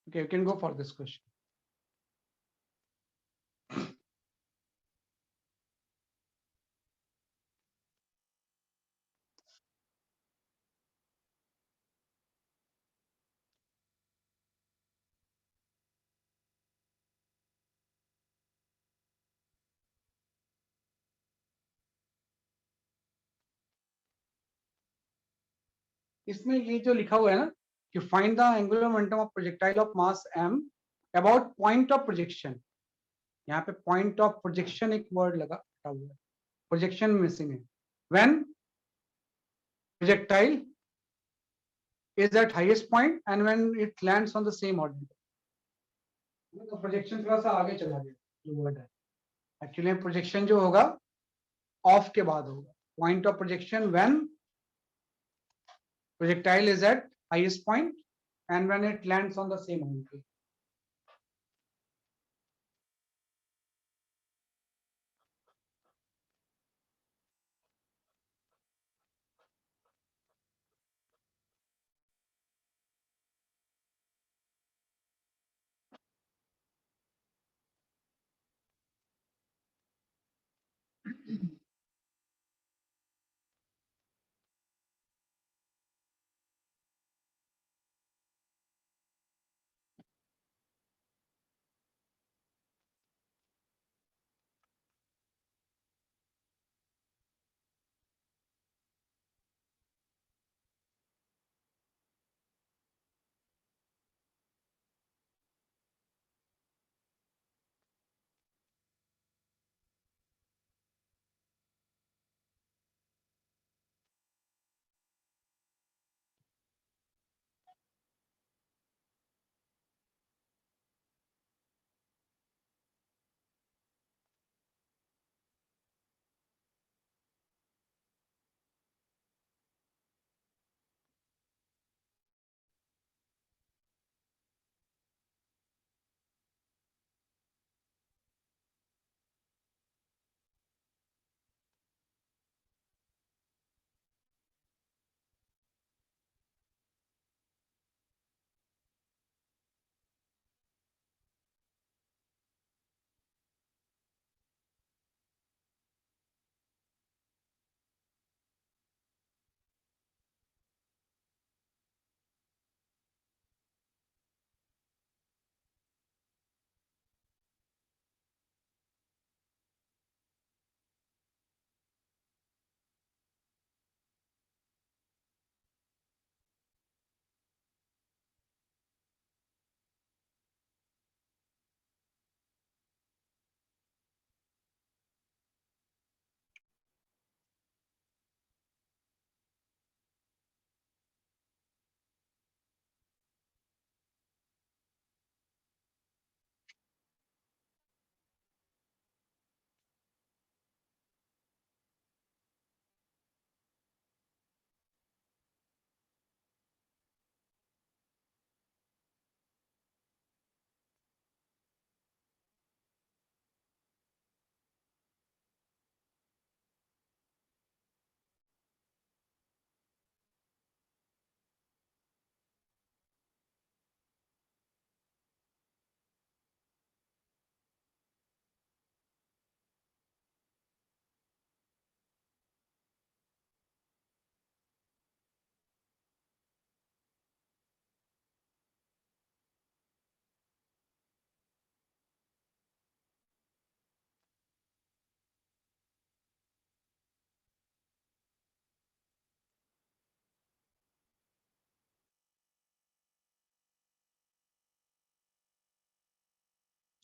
Okay, you can go for this question. इसमें ये जो लिखा हुआ है ना कि find the angular momentum of projectile of mass m about point of projection, यहाँ पे पॉइंट ऑफ प्रोजेक्शन एक वर्ड लगा हुआ है, प्रोजेक्शन मिसिंग है, when projectile is at highest point and when it lands on the same orbit. तो projection थोड़ा सा आगे चला गया जो वर्ड है, एक्चुअली प्रोजेक्शन जो होगा ऑफ के बाद होगा, point of projection when projectile is at highest point and when it lands on the same orbit.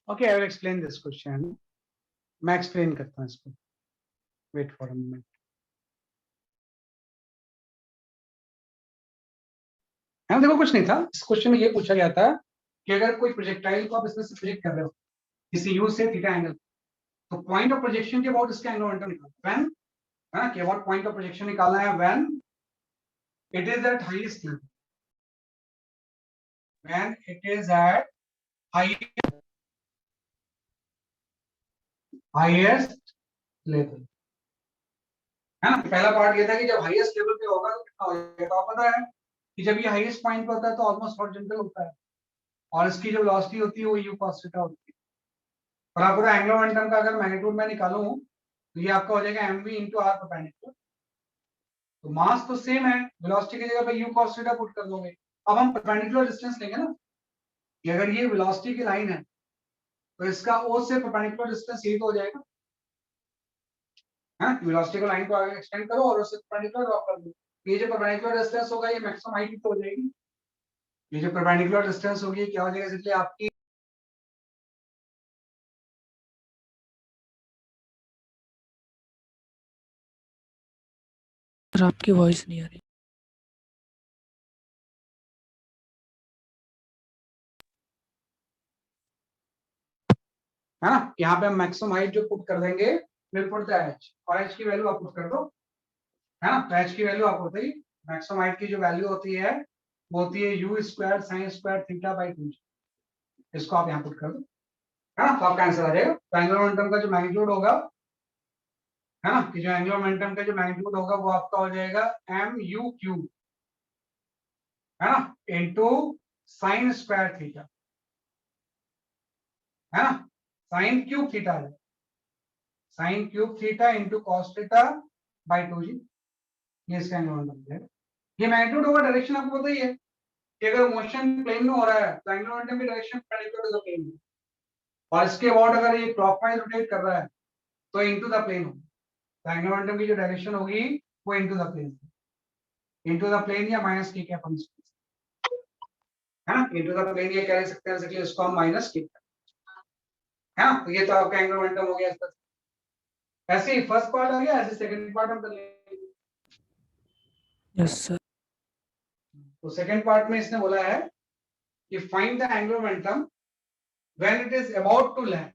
Okay, I will explain this question. मैं एक्सप्लेन करता हूँ इसको. Wait for a moment. हम देखो कुछ नहीं था इस क्वेश्चन में. ये पूछा गया था कि अगर कोई प्रोजेक्टाइल को आप इसमें से प्रोजेक्ट कर रहे हो किसी यू से थीटा एंगल, तो पॉइंट ऑफ प्रोजेक्शन के अबाउट इसका एंगल मोमेंटम निकालना व्हेन, है ना, कि अबाउट पॉइंट ऑफ प्रोजेक्शन निकालना है when it is eight highest level, when it is eight highest level, है ना. पहला पार्ट ये था कि जब हाईएस्ट लेवल पे होगा तो कितना हो जाएगा. तो आप पता है कि जब ये हाईएस्ट पॉइंट पे होता है तो ऑलमोस्ट हॉरिजॉन्टल होता है और इसकी जो वेलोसिटी होती है वो u cos थीटा होती है. और आपको पता है एंगुलर मोमेंटम का अगर मैग्नीट्यूड मैं निकालूं तो ये आपका हो जाएगा mv into r परपेंडिकुलर. तो मास तो सेम है, वेलोसिटी की जगह पे u cos थीटा पुट कर दोगे. अब हम परपेंडिकुलर डिस्टेंस लेंगे ना, कि अगर ये वेलोसिटी की लाइन है तो इसका o से परपेंडिकुलर डिस्टेंस यही तो हो जाएगा, है. वेलोसिटी को लाइन को आगे एक्सटेंड करो और उससे परपेंडिकुलर ड्रॉ कर दो. ये जो परपेंडिकुलर डिस्टेंस होगा ये मैक्सिमम हाइट तो हो जाएगी. ये जो परपेंडिकुलर डिस्टेंस होगी क्या हो जाएगा, इसलिए आपकी आपकी वॉइस नहीं आ रही. है ना. यहाँ पे हम मैक्सिमम हाइट जो पुट कर देंगे विल पुट द h, और h की वैल्यू आप पुट कर दो, है ना. तो h की वैल्यू आप होती है मैक्सिमम हाइट की जो वैल्यू होती है वो होती है u square sine square theta by 2. इसको आप यहाँ पुट कर दो, है ना. तो आपका आंसर आ जाएगा. तो एंगुलर मोमेंटम का जो मैग्नीट्यूड होगा, है ना, कि जो एंगुलर मोमेंटम का जो मैग्नीट्यूड होगा वो आपका हो जाएगा mu क्यूब, है ना, इनटू साइन स्क्वायर थीटा, है ना. साइन क्यूब थीटा है, sine cube theta into cos theta by 2g. ये इसका एंगुलर मोमेंटम है. ये मैग्नीट्यूड होगा. डायरेक्शन आपको पता ही है कि अगर मोशन प्लेन में हो रहा है तो एंगुलर मोमेंटम की direction perpendicular to the plane है, और इसके अबाउट अगर ये क्लॉकवाइज रोटेट कर रहा है तो इनटू द प्लेन होगा. तो एंगुलर मोमेंटम की जो डायरेक्शन होगी वो into the plane, into the plane या माइनस के अपन इसको, है ना. इनटू द प्लेन ये कह सकते हैं, इसलिए इसको हम माइनस के, है ना. तो ये तो आपका एंगुलर मोमेंटम हो गया. ऐसे ही फर्स्ट पार्ट आ गया, ऐसे सेकंड पार्ट हम कर लेंगे. Yes sir. तो सेकंड पार्ट में इसने बोला है कि find the angular momentum when it is about to land.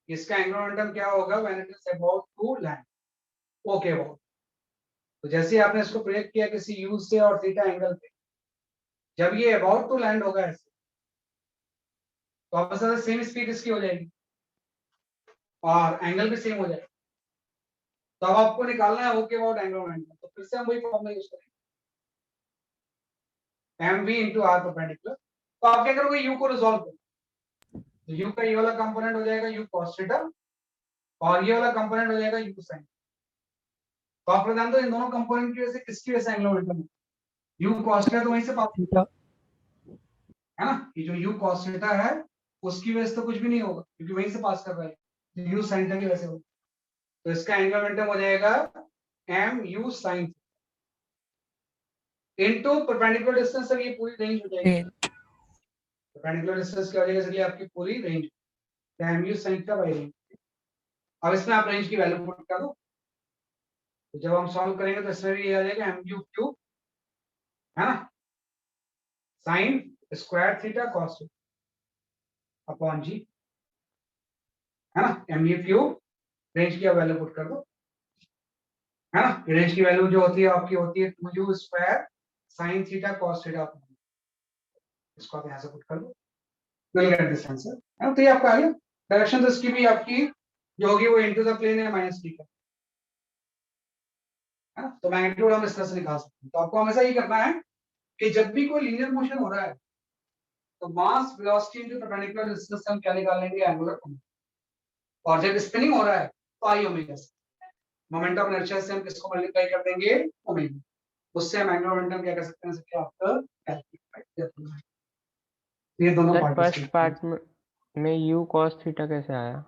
इसका एंगुलर मोमेंटम क्या होगा when it is about to land. Okay about. तो जैसे आपने इसको प्रोजेक्ट किया किसी यू से और थीटा एंगल पे, जब ये अबाउट टू लैंड होगा ऐसे, तो आपस में सेम स्पीड इसकी हो जाएगी और एंगल भी सेम हो जाएगा. तो अब आपको निकालना है ओके अबाउट एंगुलर मोमेंटम. तो फिर से हम वही फॉर्मूला यूज करेंगे, mv into r परपेंडिकुलर. तो आप क्या करोगे, u को रिजॉल्व करो. तो u का ये वाला कंपोनेंट हो जाएगा u cos थीटा और ये वाला कंपोनेंट हो जाएगा u sin. तो आप बता दो इन दोनों कंपोनेंट की वजह से किसकी वजह से angular momentum u cos theta तो वहीं से पास, थीटा. है ना. ये जो u cos थीटा है उसकी वजह से तो कुछ भी नहीं होगा क्योंकि वहीं से पास कर रहा है. u sin थीटा की वजह से होगा. तो इसका एंगुलर मोमेंटम हो जाएगा mu sin into perpendicular distance. Sir ये पूरी रेंज हो जाएगी. परपेंडिकुलर डिस्टेंस क्या हो जाएगा, इसलिए आपकी पूरी range mu sin theta by range. अब इसमें आप रेंज की वैल्यू पुट कर दो. तो जब हम सॉल्व करेंगे तो इसमें भी ये आ जाएगा mu क्यूब, है ना, sine square theta cos upon G, है ना. mu क्यूब रेंज की वैल्यू पुट कर दो, है ना. रेंज की वैल्यू जो होती है आपकी होती है 2u square sine theta cos theta. इसको आप यहाँ से पुट कर दो, विल गेट दिस आंसर, है ना. तो ये आपका आ गया. डायरेक्शन तो इसकी भी आपकी जो होगी वो इनटू द प्लेन है माइनस टी का, है ना. तो मैग्नीट्यूड हम इस तरह से निकाल सकते हैं. तो आपको हमेशा ये करना है कि जब भी कोई लीनियर मोशन हो रहा है तो मास वेलोसिटी इनटू परपेंडिकुलर डिस्टेंस हम क्या निकाल लेंगे, एंगुलर मोमेंटम. और जब स्पिनिंग हो रहा है तो आई ओमेगा से मोमेंट ऑफ इनर्शिया से हम किसको मल्टीप्लाई कर देंगे, ओमेगा. उससे हम एंगुलर मोमेंटम क्या कर सकते हैं, इसके आपका कैलकुलेट. ये दोनों सर पार्ट फर्स्ट पार्ट में u cos थीटा कैसे आया?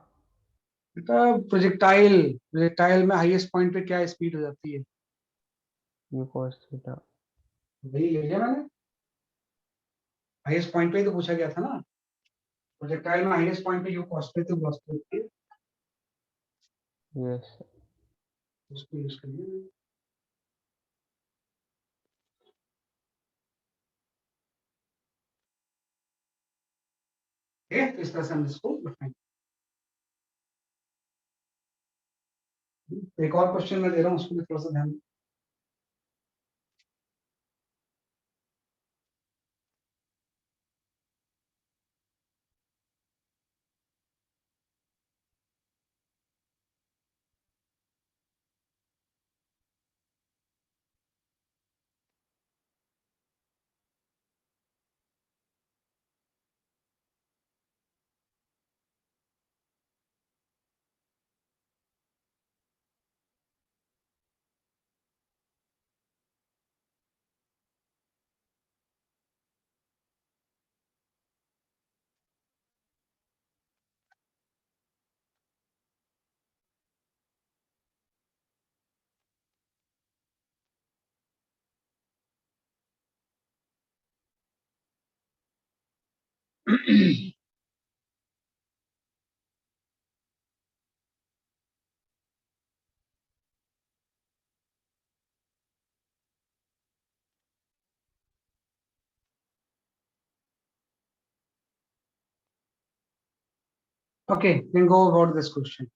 प्रोजेक्टाइल में हाईएस्ट पॉइंट पे क्या स्पीड हो जाती है, u cos थीटा. वही ले लिया मैंने. हाईएस्ट पॉइंट पे ही तो पूछा गया था ना. प्रोजेक्टाइल में हाईएस्ट पॉइंट पे यू पॉजिटिव वेलोसिटी होती है, यस सर। उसको यूज करिए। ठीक है, तो इस तरह से हम इसको लिखेंगे। एक और क्वेश्चन मैं दे रहा हूँ, उसको भी थोड़ा सा ध्यान। Okay, then go about this question.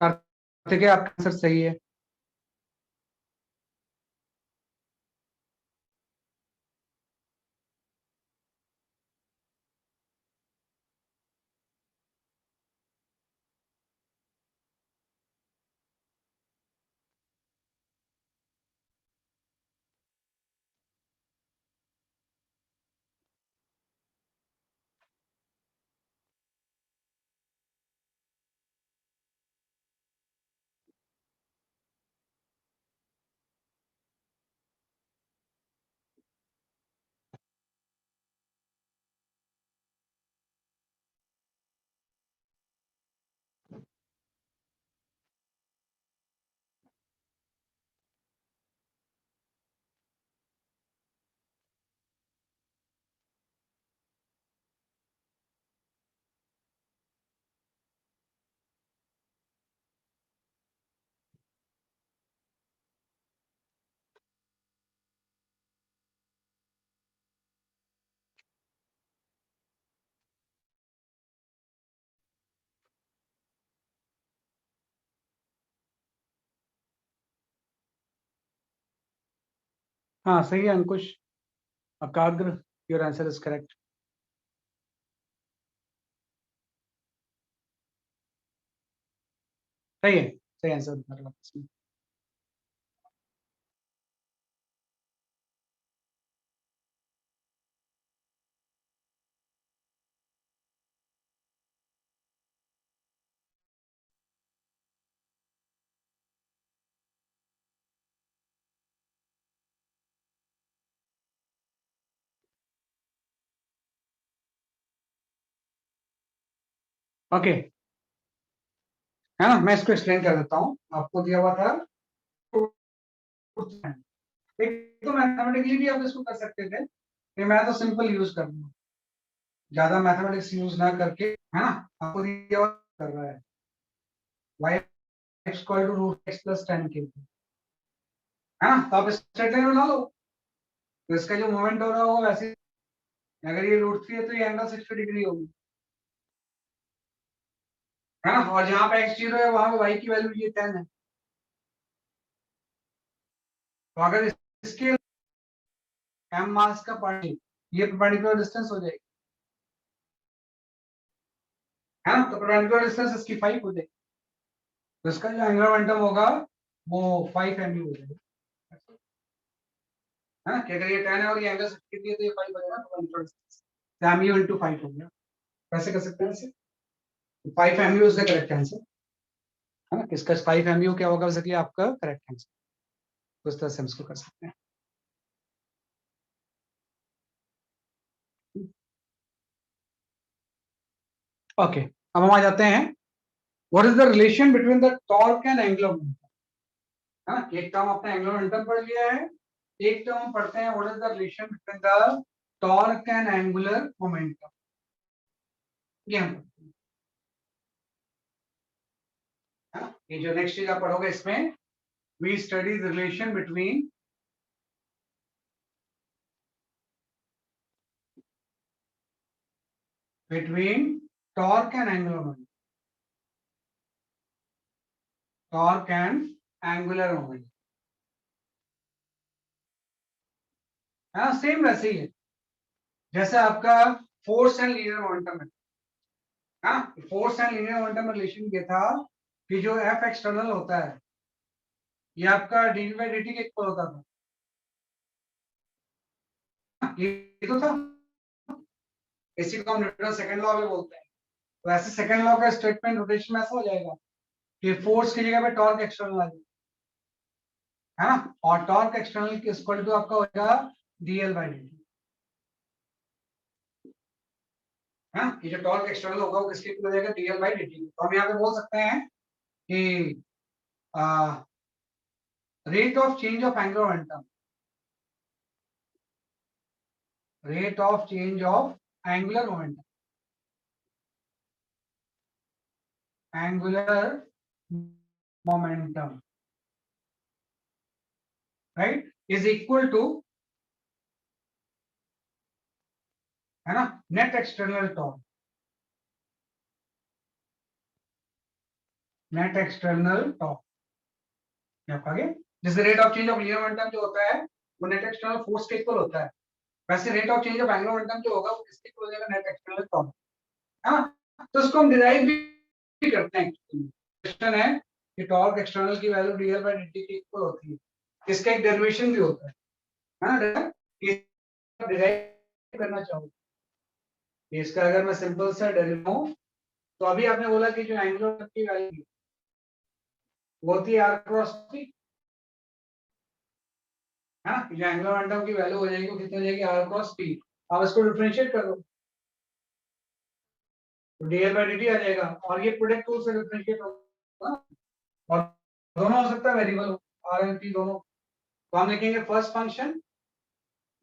Kartikeya, आपका आंसर सही है। हाँ सही है अंकुश, अकाग्र, योर आंसर इज करेक्ट। सही है, सही आंसर। ओके, है ना, मैं इसको एक्सप्लेन कर देता हूँ। आपको दिया हुआ था एक तो मैथमेटिकली भी आप इसको कर सकते थे, कि मैं तो सिंपल यूज कर लूंगा, ज्यादा मैथमेटिक्स यूज ना करके, है ना। आपको दिया हुआ कर रहा है y equal to root x plus 10 के, है ना। तो आप स्ट्रेट लाइन बना लो, तो इसका जो मोमेंट हो रहा होगा वैसे, अगर ये रूट 3 है तो ये एंगल 60 डिग्री होगी, है ना। और जहां पे x0 है वहां पे y की वैल्यू ये 10 है, तो अगर इसके m मास का पार्ट ये परपेंडिकुलर डिस्टेंस हो जाएगी, है ना। तो परपेंडिकुलर डिस्टेंस इसकी 5 हो जाएगी, तो इसका जो एंगुलर मोमेंटम होगा वो 5 mu हो जाएगा, है ना। कि अगर ये 10 है और ये एंगल 60 डिग्री है तो ये 5 हो जाएगा, परपेंडिकुलर डिस्टेंस mu into 5 हो गया। कैसे कर सकते हैं इसे, 5 mu is the correct answer, है ना। किसका 5 mu क्या होगा बेसिकली आपका करेक्ट आंसर, तो इस तरह से हम इसको कर सकते हैं। ओके, अब हम आ जाते हैं, what is the relation between the torque and angular momentum, है ना। एक टर्म आपने एंगुलर मोमेंटम पढ़ लिया है, एक टर्म हम पढ़ते हैं, what is the relation between the torque and angular momentum, ये हम पढ़ते हैं, है ना। ये जो नेक्स्ट चीज आप पढ़ोगे इसमें, we study the relation between torque and angular momentum, torque and angular momentum, है ना। सेम वैसे ही है जैसे आपका फोर्स एंड लीनियर मोमेंटम है, हाँ। Force and linear momentum relation ये था कि जो एफ एक्सटर्नल होता है ये आपका डी बाई डी टी के इक्वल होता था, ये तो था, इसी को हम न्यूटन सेकंड लॉ में बोलते हैं। तो ऐसे सेकंड लॉ का स्टेटमेंट रोटेशन में ऐसा हो जाएगा कि फोर्स की जगह पे टॉर्क एक्सटर्नल आ जाएगा, है ना। और टॉर्क एक्सटर्नल की इक्वल टू आपका हो जाएगा डीएल बाई डी टी, है ना। ये जो टॉर्क एक्सटर्नल होगा वो किसके इक्वल हो जाएगा, डीएल बाई डी टी। तो हम यहाँ पे बोल सकते हैं कि rate of change of angular momentum, rate of change of angular momentum, angular momentum, right, is equal to, है ना, net external torque, net external torque, क्या कहोगे, जैसे rate of change of linear momentum जो होता है वो नेट एक्सटर्नल फोर्स के इक्वल होता है, वैसे rate of change of angular momentum जो होगा वो किसके इक्वल हो जाएगा, नेट एक्सटर्नल टॉर्क, है ना। तो इसको हम डिराइव भी करते हैं, क्वेश्चन है कि टॉर्क एक्सटर्नल की वैल्यू डीएल बाय dt के इक्वल होती है, इसका एक डेरिवेशन भी होता है ना, डिराइव करना चाहूंगा इसका, अगर मैं सिंपल सा डेरिवेटिव, तो अभी आपने बोला कि जो एंगुलर की वैल्यू वो होती है आर क्रॉस पी, है ना। जो एंगुलर मोमेंटम की वैल्यू हो जाएगी वो कितनी हो जाएगी, आर क्रॉस पी। अब इसको डिफरेंशिएट कर दो तो डीएल बाई dt आ जाएगा, और ये प्रोडक्ट टूल से डिफरेंशिएट होगा, और दोनों हो सकता है वेरिएबल हो, आर एंड पी दोनों। तो हम लिखेंगे first function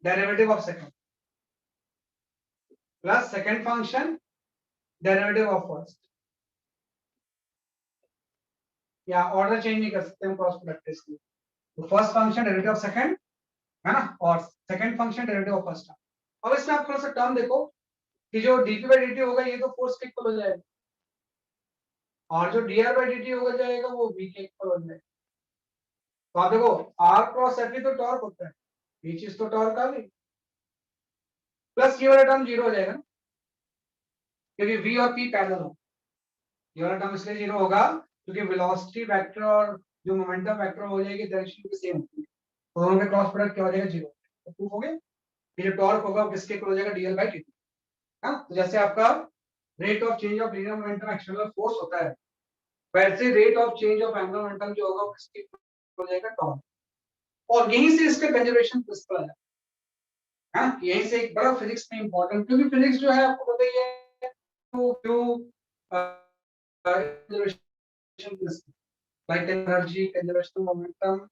derivative of second plus second function derivative of first, या ऑर्डर चेंज नहीं कर सकते हम क्रॉस प्रोडक्ट के लिए। तो first function derivative of second, है ना, और second function derivative of first. अब इसमें आप थोड़ा सा टर्म देखो कि जो dp बाई dt होगा ये तो फोर्स के इक्वल हो जाएगा, और जो dr बाई dt होगा जाएगा वो v के इक्वल हो जाएगा। तो आप देखो r क्रॉस f तो टॉर्क होता है, ये चीज तो टॉर्क आ गई, प्लस ये वाला टर्म जीरो हो जाएगा क्योंकि v और p पैरेलल हो। ये वाला टर्म इसलिए जीरो होगा क्योंकि वेलोसिटी वेक्टर और जो मोमेंटम वेक्टर हो जाएगी डायरेक्शन की सेम होती है, तो दोनों में क्रॉस प्रोडक्ट क्या हो जाएगा, जीरो। तो प्रूफ हो गया। ये जो टॉर्क होगा वो किसके इक्वल हो जाएगा, dl बाय dt। हाँ, तो जैसे आपका rate of change of linear momentum external force होता है, वैसे rate of change of angular momentum जो होगा वो किसके इक्वल हो जाएगा, टॉर्क। और यहीं से इसका कंजर्वेशन प्रिंसिपल है। हाँ, यहीं से एक बड़ा फिजिक्स में इंपॉर्टेंट, क्योंकि फिजिक्स जो है आपको पता ही है conservation principle, like energy, conservation momentum,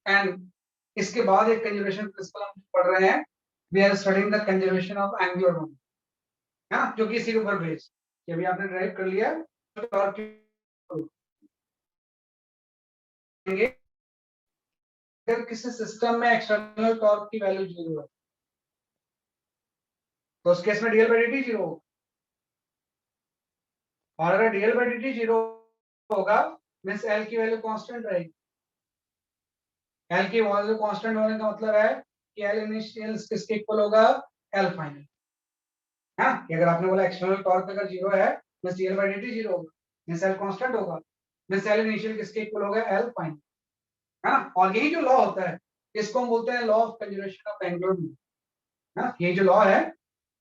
and इसके बाद एक कंजर्वेशन प्रिंसिपल हम पढ़ रहे हैं, we are studying the conservation of angular momentum, हाँ, जो कि इसी के ऊपर बेस्ड, कि अभी आपने ड्राइव कर लिया टॉर्क अगर किसी सिस्टम में एक्सटर्नल टॉर्क की वैल्यू जीरो है तो उस केस में डीएल बाय dt जीरो होगा, और अगर डीएल बाय dt जीरो होगा मींस एल की वैल्यू कांस्टेंट रहेगी। एल की वैल्यू कांस्टेंट होने का मतलब है कि एल इनिशियल किसके इक्वल होगा, एल फाइनल। हाँ, कि अगर आपने बोला एक्सटर्नल टॉर्क अगर जीरो है means DL by dt zero होगा, मींस एल कांस्टेंट होगा, मींस एल इनिशियल किसके इक्वल होगा, एल फाइनल। हाँ, और यही जो लॉ होता है इसको हम बोलते हैं law of conservation of angular momentum. हाँ, ये जो लॉ है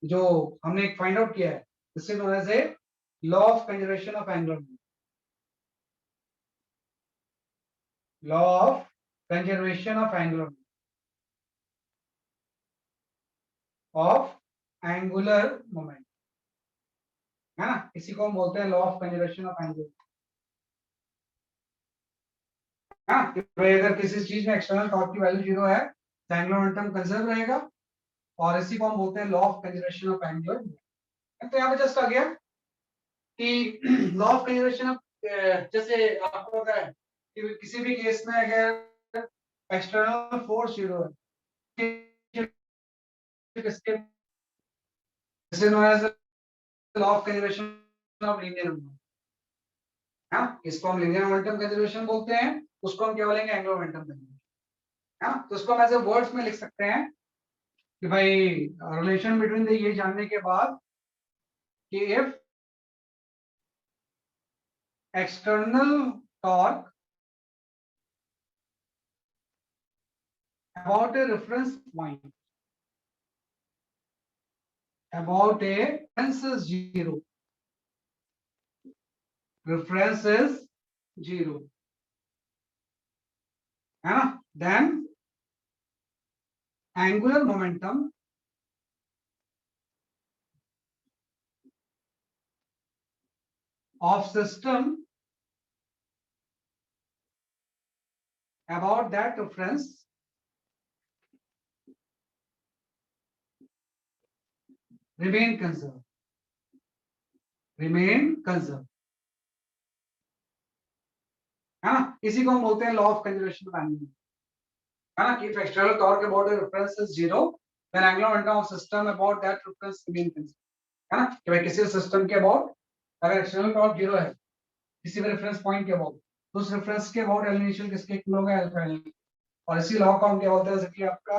जो हमने एक फाइंड आउट किया है, this is known as a law of conservation of angular momentum. Law of conservation of angular moment है ना, इसी को हम बोलते हैं law of conservation of angular. हाँ, कि भाई अगर किसी चीज में एक्सटर्नल टॉर्क की वैल्यू जीरो है तो एंगुलर मोमेंटम कंजर्व रहेगा, और इसी को हम बोलते हैं law of conservation of angular momentum. तो यहाँ पे जस्ट आ गया कि लॉ ऑफ कंजर्वेशन ऑफ, जैसे आपको पता है कि किसी भी केस में अगर एक्सटर्नल फोर्स जीरो है, किसके law of conservation of linear momentum. हाँ, इसको हम लीनियर मोमेंटम कंजर्वेशन बोलते हैं, उसको हम क्या बोलेंगे, एंगुलर मोमेंटम कंजर्वेशन। हाँ, तो इसको हम ऐसे वर्ड्स में लिख सकते हैं कि भाई रिलेशन बिटवीन ये जानने के बाद कि if external torque about a reference point, about a reference is zero, reference is zero, है ना, then angular momentum of system about that reference remain conserved, remain conserved, है ना, इसी को हम बोलते हैं law of conservation of angular, है ना, कि if external torque about a reference is zero then angular momentum of system about that reference remain conserved, है ना, कि भाई किसी सिस्टम के अबाउट अगर एक्सटर्नल टॉर्क जीरो है किसी भी रेफरेंस पॉइंट के अबाउट, तो उस रेफरेंस के अबाउट एल इनिशियल किसके इक्वल होगा, एल फाइनल। और इसी लॉ को हम क्या बोलते हैं, जैसे आपका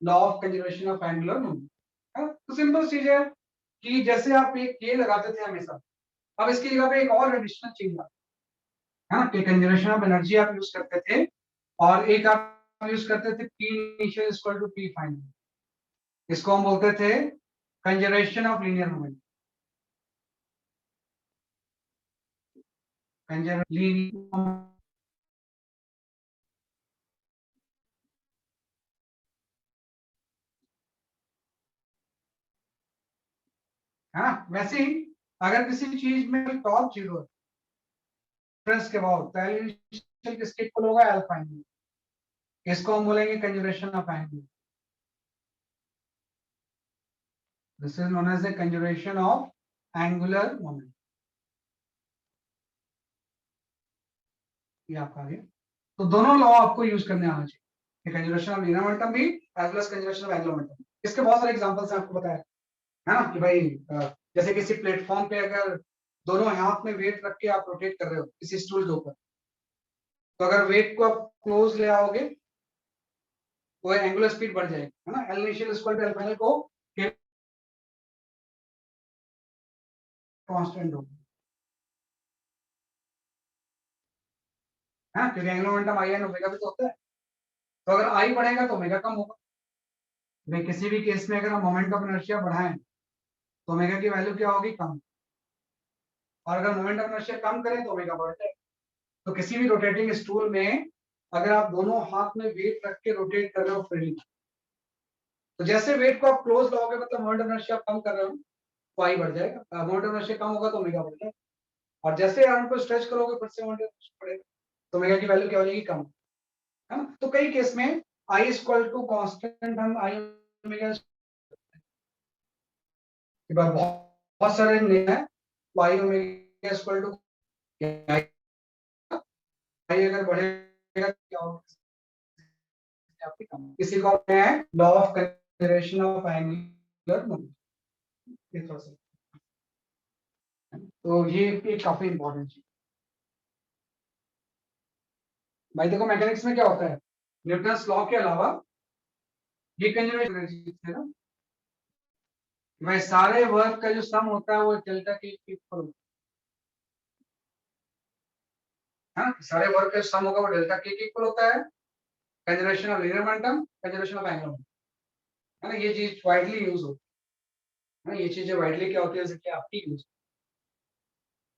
law of conservation of angular momentum. तो सिंपल चीज है कि जैसे आप एक ये लगाते थे हमेशा, अब इसकी जगह पे एक और एडिशनल चीज है ना, कि कंजर्वेशन ऑफ एनर्जी आप यूज करते थे, और एक आप यूज करते थे P initial equal to P final, इसको हम बोलते थे conservation of linear momentum. Linear है ना, वैसे ही अगर किसी चीज में टॉर्क जीरो है रेफरेंस के बाद तो एल इनिशियल किसके इक्वल होगा, एल फाइनल, इसको हम बोलेंगे conservation of angular. This is known as the conservation of angular moment. ये आपका गया, तो दोनों लॉ आपको यूज करने आना चाहिए, कंजर्वेशन ऑफ लीनियर मोमेंटम भी as well as conservation of angular momentum. इसके बहुत सारे एग्जांपल्स हैं आपको बताया है ना, कि भाई जैसे किसी प्लेटफॉर्म पे अगर दोनों हाथ में वेट रख के आप रोटेट कर रहे हो किसी स्टूल के ऊपर, तो अगर वेट को आप क्लोज ले आओगे वो एंगुलर स्पीड बढ़ जाएगी, है ना। L initial equal to L final को कांस्टेंट होगा, है, क्योंकि angular momentum I N omega भी तो होता है। तो अगर आई बढ़ेगा तो ओमेगा कम होगा। भाई किसी भी केस में अगर हम मोमेंट ऑफ इनर्शिया बढ़ाएं तो ओमेगा की वैल्यू क्या होगी, कम। और अगर मोमेंट ऑफ इनर्शिया कम करें तो ओमेगा बढ़ जाएगा। तो किसी भी रोटेटिंग स्टूल में अगर आप दोनों हाथ में वेट रख के रोटेट कर रहे हो फ्रीली, तो जैसे वेट को आप क्लोज लाओगे मतलब मोमेंट ऑफ इनर्शिया कम कर रहे हो, तो आई बढ़ जाएगा। मोमेंट ऑफ इनर्शिया कम होगा तो ओमेगा बढ़ जाएगा। और जैसे आर्म को स्ट्रेच करोगे फिर से मोमेंट ऑफ इनर्शिया बढ़ेगा, तो ओमेगा की वैल्यू क्या हो जाएगी, कम, है ना। तो कई केस में आई इक्वल टू कांस्टेंट हम आई ओमेगा के बाद बहुत सारे नियम है। आई ओमेगा इक्वल टू आई अगर बढ़ेगा तो क्या होगा, इसी को कहते हैं law of conservation of angular momentum. ये थोड़ा सा, तो ये काफी इंपॉर्टेंट चीज। भाई देखो मैकेनिक्स में क्या होता है, न्यूटन्स लॉ के अलावा ये कंजर्वेशन है ना, भाई सारे वर्क का जो सम होता है वो डेल्टा के इक्वल होता है ना। सारे वर्क का सम होगा वो डेल्टा के इक्वल होता है। Conservation of linear momentum, conservation of angular momentum, है ना। ये चीज वाइडली यूज होती है ना, ये चीजें वाइडली क्या होती है, जैसे कि आपकी यूज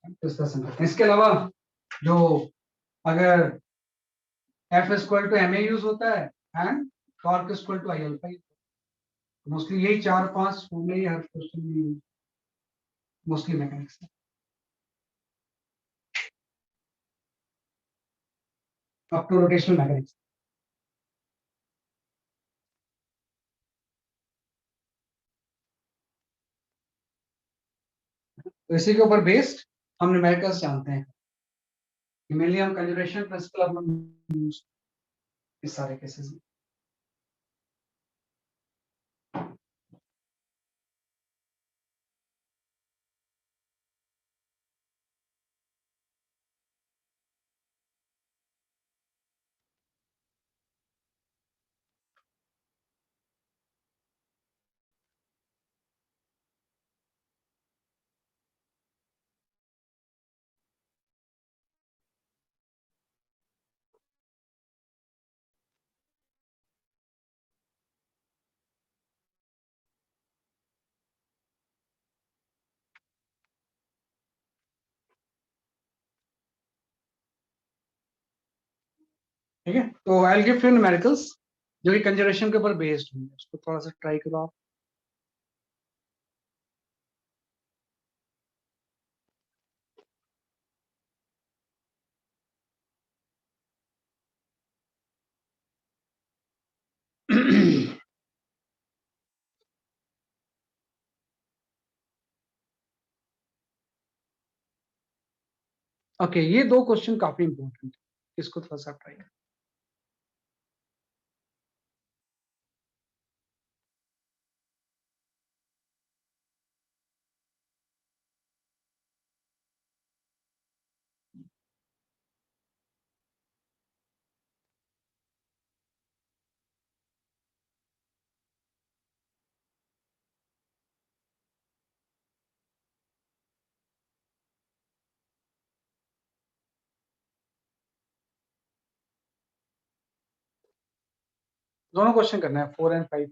तो इस तरह से करते हैं। इसके अलावा जो अगर F equal to M A use होता है and torque equal to I alpha, mostly यही 4-5 फॉर्मूले ही हर क्वेश्चन में यूज मोस्टली मैकेनिक्स में। Up to rotational mechanics. तो इसी के ऊपर बेस्ड हम न्यूमेरिकल्स जानते हैं, मेनली हम कंजर्वेशन प्रिंसिपल अपना यूज इस सारे केसेस में। ठीक है, तो आई गिव यू न्यूमेरिकल्स जो कि कंजर्वेशन के ऊपर बेस्ड होंगे, उसको थोड़ा सा ट्राई करो आप। ओके ये दो क्वेश्चन काफी इंपॉर्टेंट है, इसको थोड़ा सा ट्राई करो। दोनों क्वेश्चन करना है 4 और 5।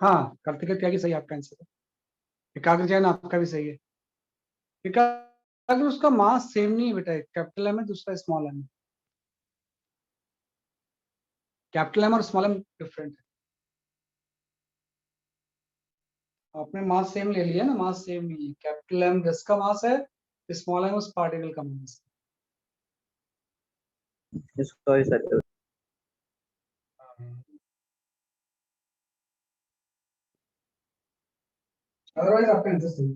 हाँ, कार्तिक त्यागी सही आपका आंसर है। एकाग्र जैन आपका भी सही है। एकाग्र उसका मास सेम नहीं है बेटा, कैपिटल एम है, दूसरा स्मॉल एम है। कैपिटल एम और स्मॉल एम डिफरेंट है। आपने मास सेम ले लिया ना, मास सेम नहीं है। कैपिटल एम जिसका मास है, स्मॉल एम उस पार्टिकल का मास। Sorry sir. अदरवाइज आपका आंसर सही है।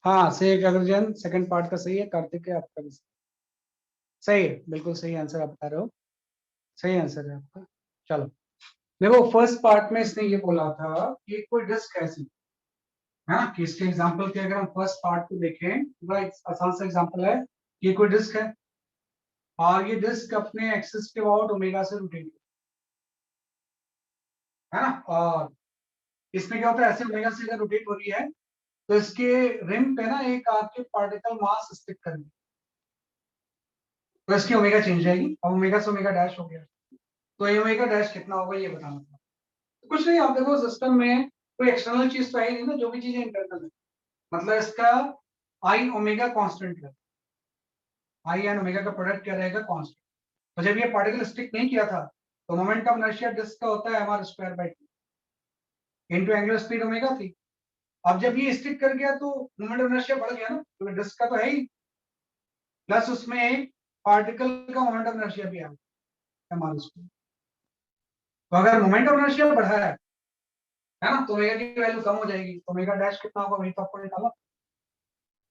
हाँ, से एकाग्र जैन सेकंड पार्ट का सही है। कार्तिक है आपका भी सही है। बिल्कुल सही आंसर आप बता रहे हो। सही आंसर है आपका। चलो, देखो फर्स्ट पार्ट में इसने ये बोला था कि कोई डिस्क ऐसी है ना, कि इसके एग्जांपल के अगर हम फर्स्ट पार्ट को देखें, बड़ा एक आसान सा एग्जांपल है कि कोई डिस्क है और ये डिस्क अपने एक्सिस के अबाउट ओमेगा से रोटेट है ना, और इसमें क्या होता है, ऐसे ओमेगा से अगर रोटेट हो रही है तो इसके रिम पे ना एक आपके पार्टिकल मास स्टिक करेंगे, तो इसकी ओमेगा चेंज जाएगी। अब ओमेगा से ओमेगा डैश हो गया, तो ये ओमेगा डैश कितना होगा ये बताना था। तो कुछ नहीं, आप देखो सिस्टम में कोई एक्सटर्नल चीज तो है ही नहीं ना, जो भी चीजें इंटरनल है, मतलब इसका आई ओमेगा कांस्टेंट है। आई एंड ओमेगा का प्रोडक्ट क्या रहेगा, कांस्टेंट। तो जब ये पार्टिकल स्टिक नहीं किया था तो मोमेंट ऑफ इनर्शिया डिस्क का होता है mr square by 2 into angular speed omega थी। अब जब ये स्टिक कर गया तो मोमेंट ऑफ इनर्शिया बढ़ गया ना, क्योंकि डिस्क का तो है ही, प्लस उसमें एक पार्टिकल का मोमेंट ऑफ इनर्शिया भी है mr स्क्वायर। तो अगर मोमेंट ऑफ इनर्शिया बढ़ा है है ना, तो ओमेगा की वैल्यू कम हो जाएगी, तो ओमेगा डैश कितना होगा वही तो आपको निकाला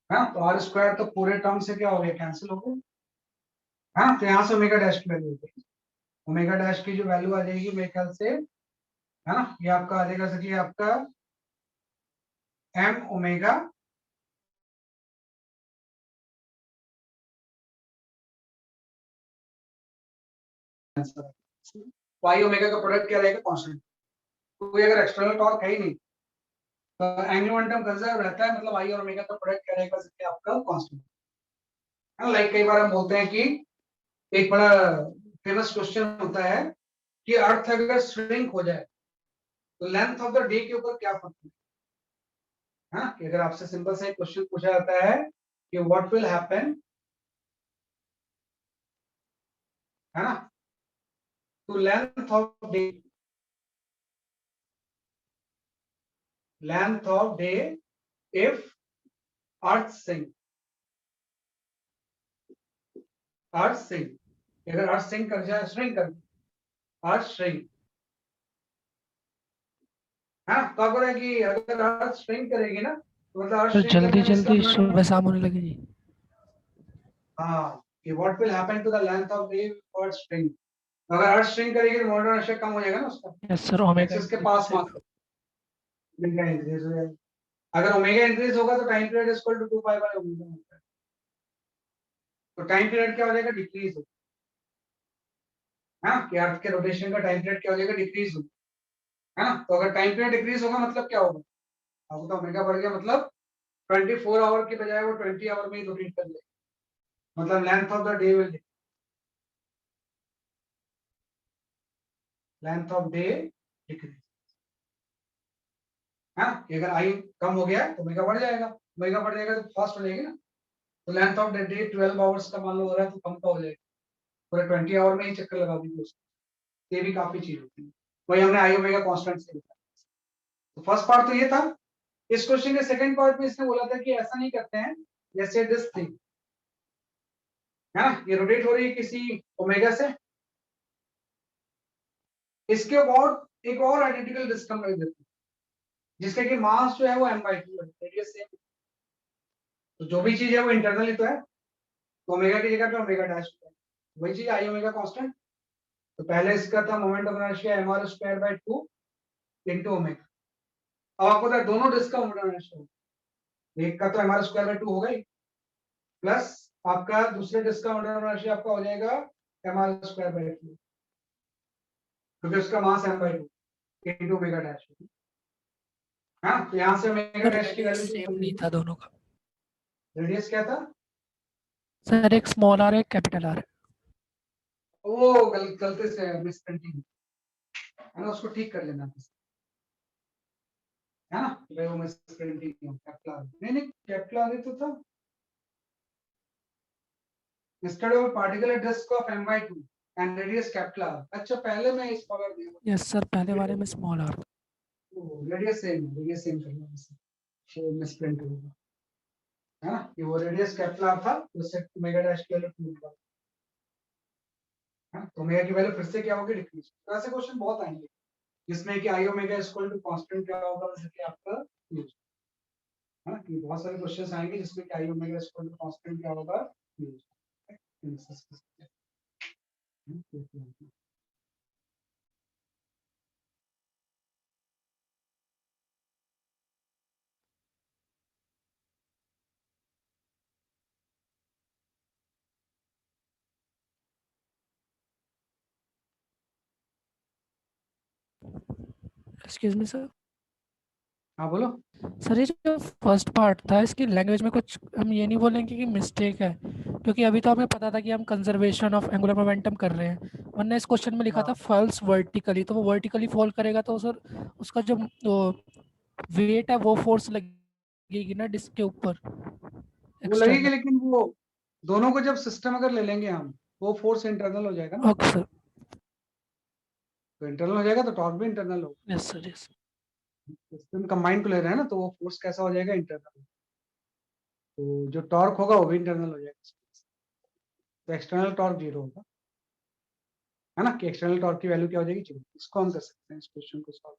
है ना, तो आर स्क्वायर तो पूरे टर्म से क्या हो गया, कैंसिल हो गया है ना, तो यहाँ से ओमेगा डैश की वैल्यू हो गई, ओमेगा डैश की जो वैल्यू आ जाएगी मेरे ख्याल से, है ना, ये आपका आ जाएगा सर, ये आपका एम ओमेगा वाई ओमेगा का प्रोडक्ट क्या रहेगा, कांस्टेंट, कोई अगर एक्सटर्नल टॉर्क है ही नहीं तो एंगुलर मोमेंटम कंजर्व रहता है, मतलब आई और ओमेगा का प्रोडक्ट क्या रहेगा सर, आपका कांस्टेंट है ना। लाइक कई बार हम बोलते हैं कि एक बड़ा फेमस क्वेश्चन होता है कि अर्थ अगर श्रिंक हो जाए तो लेंथ ऑफ द डे के ऊपर क्या फर्क है ना, कि अगर आपसे सिंपल सा एक क्वेश्चन पूछा जाता है कि व्हाट विल हैपन, है ना, to length of day, length of day if earth sink, earth sink, अगर अर्थ सिंक कर जाए, श्रिंक कर, अर्थ श्रिंक, हाँ तो आपको है कि अगर अर्थ श्रिंक करेगी ना तो मतलब अर्थ सर श्रिंक जल्दी करने में इसका जल्दी मतलब सुबह शाम होने लगी जी। हाँ कि what will happen to the length of day earth shrink, अगर अर्थ श्रिंक करेगी तो मोमेंटम ऑफ इनर्शिया कम हो जाएगा ना उसका, यस सर ओमेगा एक्सिस के पास मात्र ओमेगा इंक्रीज हो जाएगा, अगर ओमेगा इंक्रीज होगा तो time period is equal to 2 pi by omega होता है, तो टाइम पीरियड क्या हो जाएगा, डिक्रीज हो, हाँ कि अर्थ के रोटेशन का टाइम पीरियड क्या हो जाएगा, डिक्रीज हो, है ना, तो अगर टाइम पीरियड डिक्रीज होगा मतलब क्या होगा, आपको तो ओमेगा बढ़ गया मतलब 24 आवर के बजाय वो 20 आवर में ही रोटेट कर लेगा, मतलब length of the day will, length of day decrease, हाँ कि अगर आई कम हो गया तो ओमेगा बढ़ जाएगा, ओमेगा बढ़ जाएगा तो फास्ट हो जाएगी ना, तो length of the day 12 hours का मान लो हो रहा है तो कम का हो जाएगा, पूरे 20 आवर में ही चक्कर लगा दीजिए उसको, ये भी काफी चीज होती है, वही हमने आई ओमेगा कांस्टेंट से लिखा। तो फर्स्ट पार्ट तो ये था, इस क्वेश्चन के सेकंड पार्ट में इसने बोला था कि ऐसा नहीं करते हैं जैसे दिस थिंग, है ना, ये रोटेट हो रही है किसी ओमेगा से, इसके बाद एक और आइडेंटिकल डिस्क हम रख देते हैं जिसका कि मास जो है वो m/2 है, रेडियस सेम, तो जो भी चीज है वो इंटरनली तो है, तो ओमेगा की जगह पे ओमेगा डैश है, वही चीज आई ओमेगा कांस्टेंट, तो पहले इसका था moment of inertia mr²/2 into omega, अब आपको पता है दोनों डिस्क का मोमेंट ऑफ इनर्शिया, एक का तो mr²/2 होगा ही, प्लस आपका दूसरे डिस्क का मोमेंट ऑफ इनर्शिया आपका हो जाएगा mr²/2, क्योंकि उसका मास m/2 इनटू ओमेगा डैश, हाँ तो यहाँ से ओमेगा सर डैश की रेडियस वैल्यू सेम नहीं था दोनों का, रेडियस क्या था, सर एक स्मॉल आर एक कैपिटल आर। वो गलती से मिस प्रिंटिंग है ना, उसको ठीक कर लेना, है ना, भाई वो मिस प्रिंटिंग कैपिटल आर, नहीं कैपिटल आर ही तो था, instead of a particular disk of m/2 and radius capital R, अच्छा पहले मैं इस पावर दिया, यस सर पहले वाले में स्मॉल आर था। रेडियस सेम करना है, मिस प्रिंट होगा, है ना, कि वो रेडियस कैपिटल आर था, उससे ओमेगा डैश की वैल्यू 2 निकाला, है तो ओमेगा की वैल्यू फिर से क्या होगी, डिक्रीज, तो ऐसे क्वेश्चन बहुत आएंगे जिसमें कि आई ओमेगा इक्वल टू कांस्टेंट क्या होगा, जैसे कि आपका यूज, है ना, कि बहुत सारे क्वेश्चंस आएंगे जिसमें कि आई ओमेगा इक्वल टू कांस्टेंट क्या होगा, यूज, एक्सक्यूज मी सर। हाँ बोलो, सर ये जो फर्स्ट पार्ट था इसकी लैंग्वेज में कुछ हम ये नहीं बोलेंगे कि मिस्टेक है, क्योंकि अभी तो हमें पता था कि हम कंजर्वेशन ऑफ एंगुलर मोमेंटम कर रहे हैं, वरना इस क्वेश्चन में लिखा था फॉल्स वर्टिकली, तो वो वर्टिकली फॉल करेगा तो सर उसका जो वेट है वो फोर्स लगेगी ना डिस्क के ऊपर वो लगेगी एक्सटर्नल। लेकिन वो दोनों को जब सिस्टम अगर ले लेंगे हम, वो फोर्स इंटरनल हो जाएगा ना, ओके सर। तो इंटरनल हो जाएगा तो टॉर्क भी इंटरनल होगा, yes sir yes. System combine को ले रहे हैं ना, तो वो फोर्स कैसा हो जाएगा, इंटरनल, तो जो टॉर्क होगा वो भी इंटरनल हो जाएगा, तो एक्सटर्नल टॉर्क 0 होगा, है ना, कि एक्सटर्नल टॉर्क की वैल्यू क्या हो जाएगी 0, इसको हम कर सकते हैं इस क्वेश्चन को सॉल्व,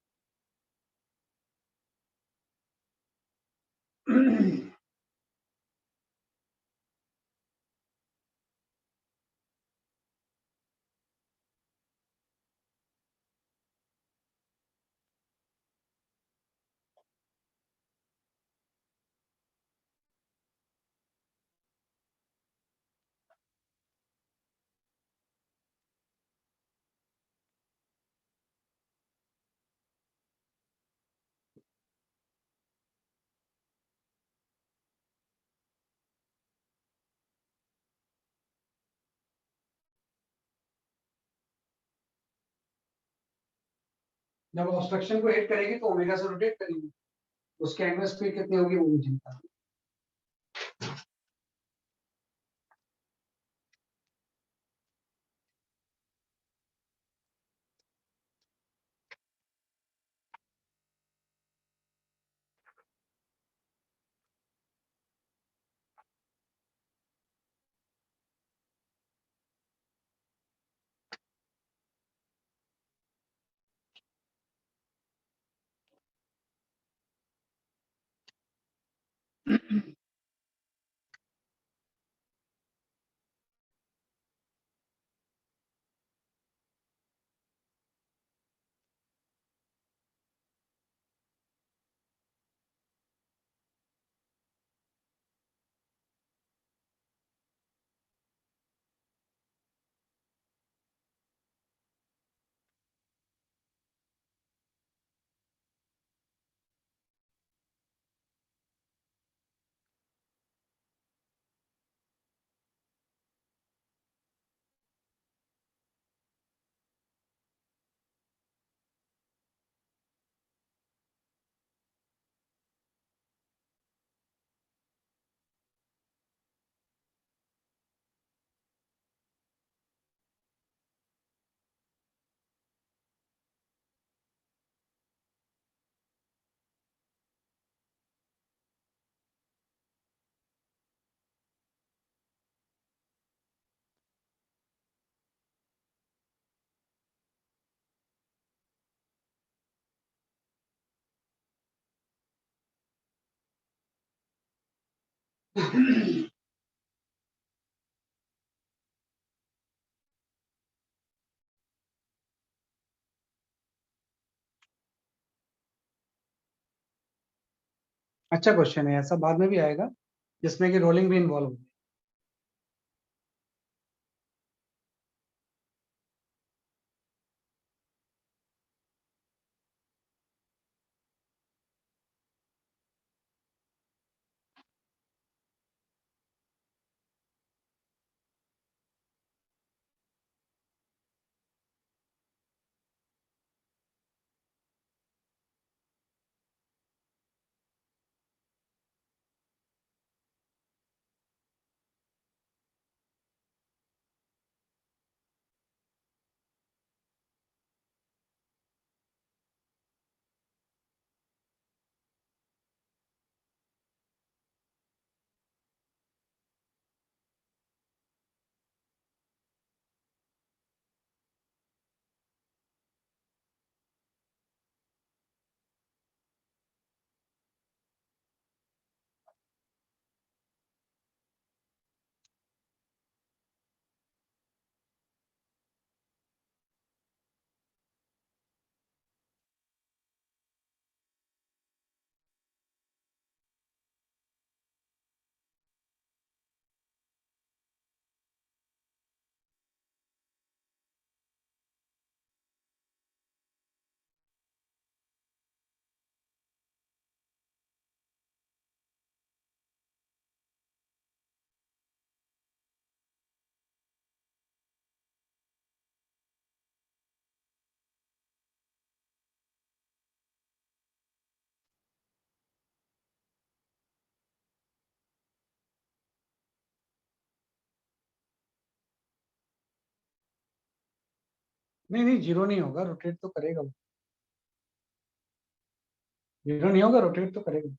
जब ऑब्स्ट्रक्शन को हिट करेगी तो ओमेगा से रोटेट करेगी, उसके एंगल स्पीड कितनी होगी वो मुझे बता। अच्छा क्वेश्चन है, ऐसा बाद में भी आएगा जिसमें कि रोलिंग भी इन्वॉल्व होगी। नहीं नहीं, जीरो नहीं होगा, रोटेट तो करेगा वो। जीरो नहीं होगा, रोटेट तो करेगा।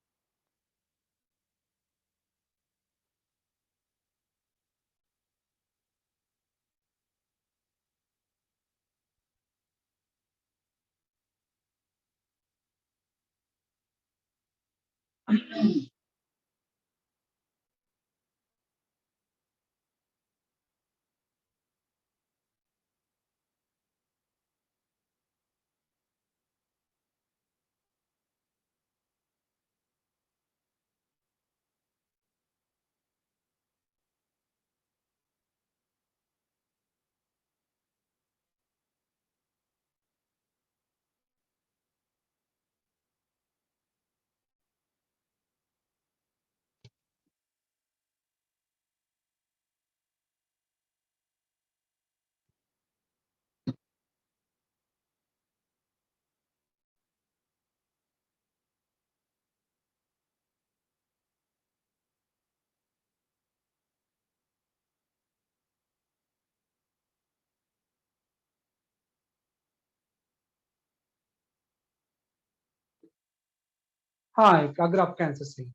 हाँ, एक अगर आपका आंसर सही है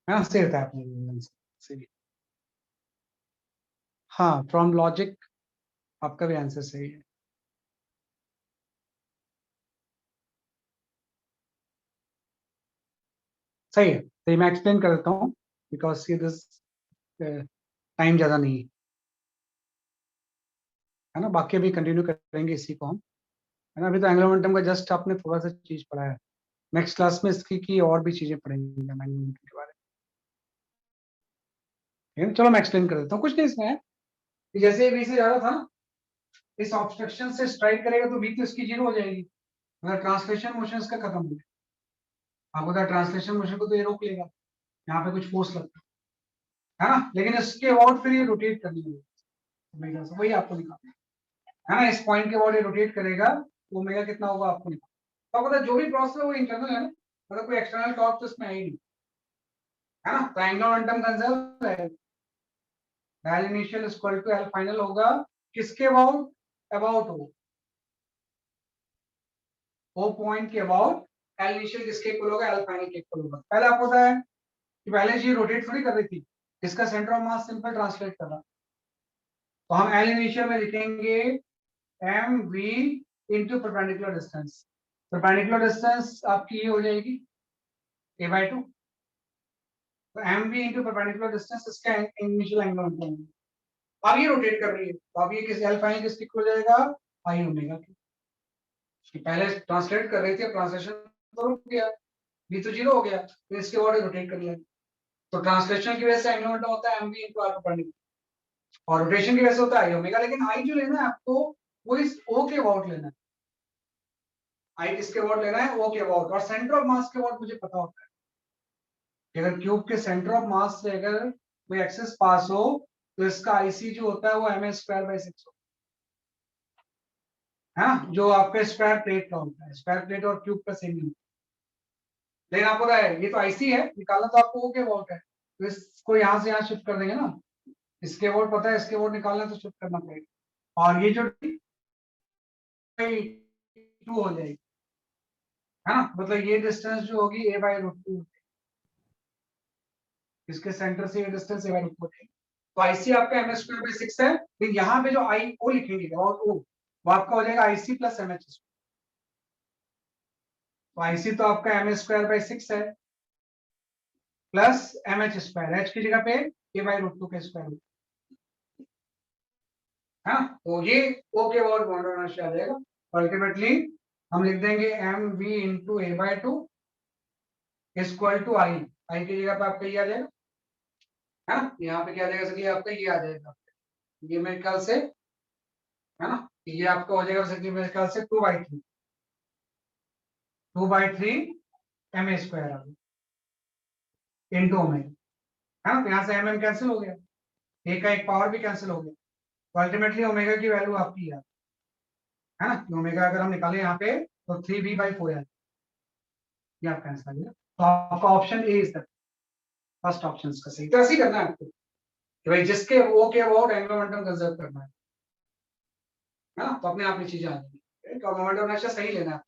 ना, सही होता है आपने आंसर सही। हाँ, फ्रॉम लॉजिक आपका भी आंसर सही है। सही है, तो ये मैं एक्सप्लेन कर देता हूँ बिकॉज ये दिस टाइम ज़्यादा नहीं है ना, बाकी अभी कंटिन्यू करेंगे इसी को हम, है ना। अभी तो एंगुलर मोमेंटम का जस्ट आपने थोड़ा सा चीज पढ़ा है, नेक्स्ट क्लास में इसकी की और भी चीजें पढ़ेंगे एंगुलर मोमेंटम के बारे में, ठीक है। चलो मैं एक्सप्लेन कर देता हूँ, कुछ नहीं इसमें है कि जैसे बी से जा रहा था ना, इस ऑब्स्ट्रक्शन से स्ट्राइक करेगा तो बी तो इसकी जीरो हो जाएगी, मगर ट्रांसलेशन मोशन इसका खत्म हो जाएगा। आपको पता है ट्रांसलेशन मोशन को तो ये रोक लेगा, यहाँ पे कुछ फोर्स लगता है ना, लेकिन इसके बाद फिर ये रोटेट करनी होगी, वही आपको निकालना है ना, इस पॉइंट के बाद ये रोटेट करेगा तो ओमेगा कितना होगा आपको निकालना। तो आपको पता है जो भी प्रोसेस है वो इंटरनल है ना, मतलब कोई एक्सटर्नल टॉर्क तो इसमें है ही नहीं, है ना। तो एंगुलर मोमेंटम कंजर्व है, L initial equal to L final होगा किसके अबाउट, अबाउट ओ पॉइंट के अबाउट, एल इनिशियल किसके इक्वल होगा, एल फाइनल के इक्वल होगा। पहले आपको पता है कि पहले जी रोटेट थोड़ी कर रही थी, इसका centre of mass simple translate कर रहा, तो हम एल इनिशियल में लिखेंगे M V into perpendicular distance, perpendicular distance आपकी ये हो जाएगी ए बाई टू, तो M V into perpendicular distance इसका इनिशियल एंगल होता है। अब ये रोटेट कर रही है तो अब ये किस एल फाइनल किसके इक्वल हो जाएगा, आई ओमेगा की। पहले ट्रांसलेट कर रही थी, ट्रांसलेशन तो रुक गया, बी तो जीरो हो गया, तो इसके बाद रोटेट कर लिया, तो ट्रांसलेशन की वजह से एंगुलर मोमेंटम होता है M V into R perpendicular, और रोटेशन की वजह से होता है आई ओमेगा, लेकिन आई जो लेना है आपको वो इस ओ के अबाउट लेना है, आई किसके अबाउट लेना है, ओ के अबाउट, और सेंटर ऑफ मास के अबाउट मुझे पता होता है कि अगर क्यूब के सेंटर ऑफ मास से अगर कोई एक्सेस पास हो तो इसका आईसी जो होता है वो एम स्क्वायर बाई 6 है ना, जो आपका स्क्वायर प्लेट का होता है, स्क्वायर प्लेट और क्यूब का सेम ही, लेकिन आपको पता है ये तो आईसी है, निकालना तो आपको वो के अबाउट है, तो इसको यहाँ से यहाँ शिफ्ट कर देंगे ना, इसके अबाउट पता है, इसके अबाउट निकालना तो शिफ्ट करना पड़ेगा, और ये जो 2 हो जाएगी, है ना, मतलब ये डिस्टेंस जो होगी ए बाई रूट 2, इसके सेंटर से ये डिस्टेंस ए बाई रूट 2 होगी, तो आईसी आपका एम स्क्वायर बाई 6 है, लेकिन यहाँ पे जो आई ओ लिखेंगे और ओ वो आपका हो जाएगा आईसी प्लस एम एच, तो आईसी तो आपका एम स्क्वायर बाई 6 है plus M H square, H की जगह पे ए बाई रूट 2 का स्क्वायर है ना, तो ये ओ के अबाउट बाउंड्री इनर्शिया आ जाएगा, अल्टीमेटली हम लिख देंगे M V into A by 2 equal to I, I की जगह पे आपका ये आ जाएगा, है ना, यहाँ पे क्या आ जाएगा, इसलिए आपका ये आ जाएगा, ये मेरे ख्याल से, है ना, ये आपका हो जाएगा इसलिए मेरे ख्याल से 2/3 एम स्क्वायर आ गया इंटू ओमेगा, है ना, तो यहाँ से एम एम कैंसिल हो गया, ए का एक पावर भी कैंसिल हो गया, तो अल्टीमेटली ओमेगा की वैल्यू आपकी है ना, ओमेगा अगर हम निकालें यहाँ पे तो 3b/4 है, ये आपका आंसर आ गया, तो आपका option A is the first option का सही, तो ऐसे ही करना है आपको कि भाई जिसके वो के अबाउट एंगुलर मोमेंटम कंजर्व करना है ना, तो अपने आप ये चीजें आ जाएंगी, तो मोमेंटम हमेशा सही लेना है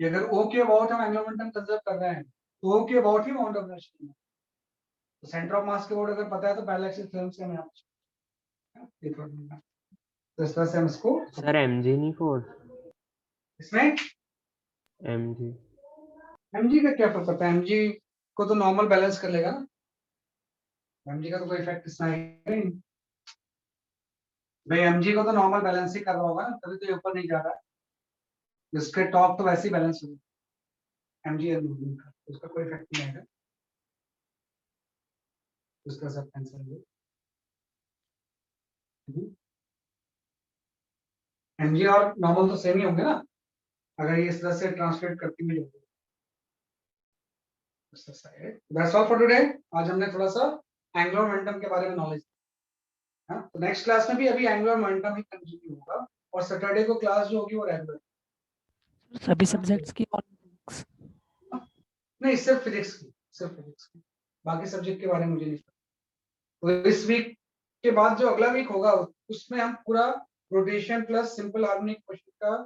कि अगर ओ के अबाउट हम एंगुलर मोमेंटम कंजर्व कर रहे हैं तो ओ के अबाउट ही मोमेंटम लेना है, तो सेंटर ऑफ मास के अबाउट अगर पता है तो पैरेलल एक्सिस थ्योरम से हमें ये थोड़ा, तो इस तरह से हम इसको सर एमजी नहीं फोर्स, इसमें एमजी एमजी का क्या पता है, एमजी को तो नॉर्मल बैलेंस कर लेगा ना, एमजी का तो कोई इफेक्ट इसमें आएगा नहीं, भाई एमजी को तो नॉर्मल बैलेंस ही कर रहा होगा ना, तभी तो ये ऊपर नहीं जा रहा है, इसके टॉप तो वैसे ही बैलेंस होगा एमजी का, उसका कोई इफेक्ट नहीं आएगा, उसका सब कैंसिल हो, एमजी और नॉर्मल तो सेम ही होंगे ना, अगर ये इस तरह से ट्रांसलेट करती हुई होगी। दैट्स ऑल फॉर टुडे, आज हमने थोड़ा सा एंगुलर मोमेंटम के बारे में नॉलेज, हाँ, तो नेक्स्ट क्लास में भी अभी एंगुलर मोमेंटम ही कंटिन्यू होगा, और सैटरडे को क्लास जो होगी वो रेगुलर, सभी सब्जेक्ट्स की नहीं सिर्फ फिजिक्स की, सिर्फ फिजिक्स की, बाकी सब्जेक्ट के बारे में मुझे नहीं पता, तो इस वीक के बाद जो अगला वीक होगा उसमें हम पूरा rotation plus simple harmonic question का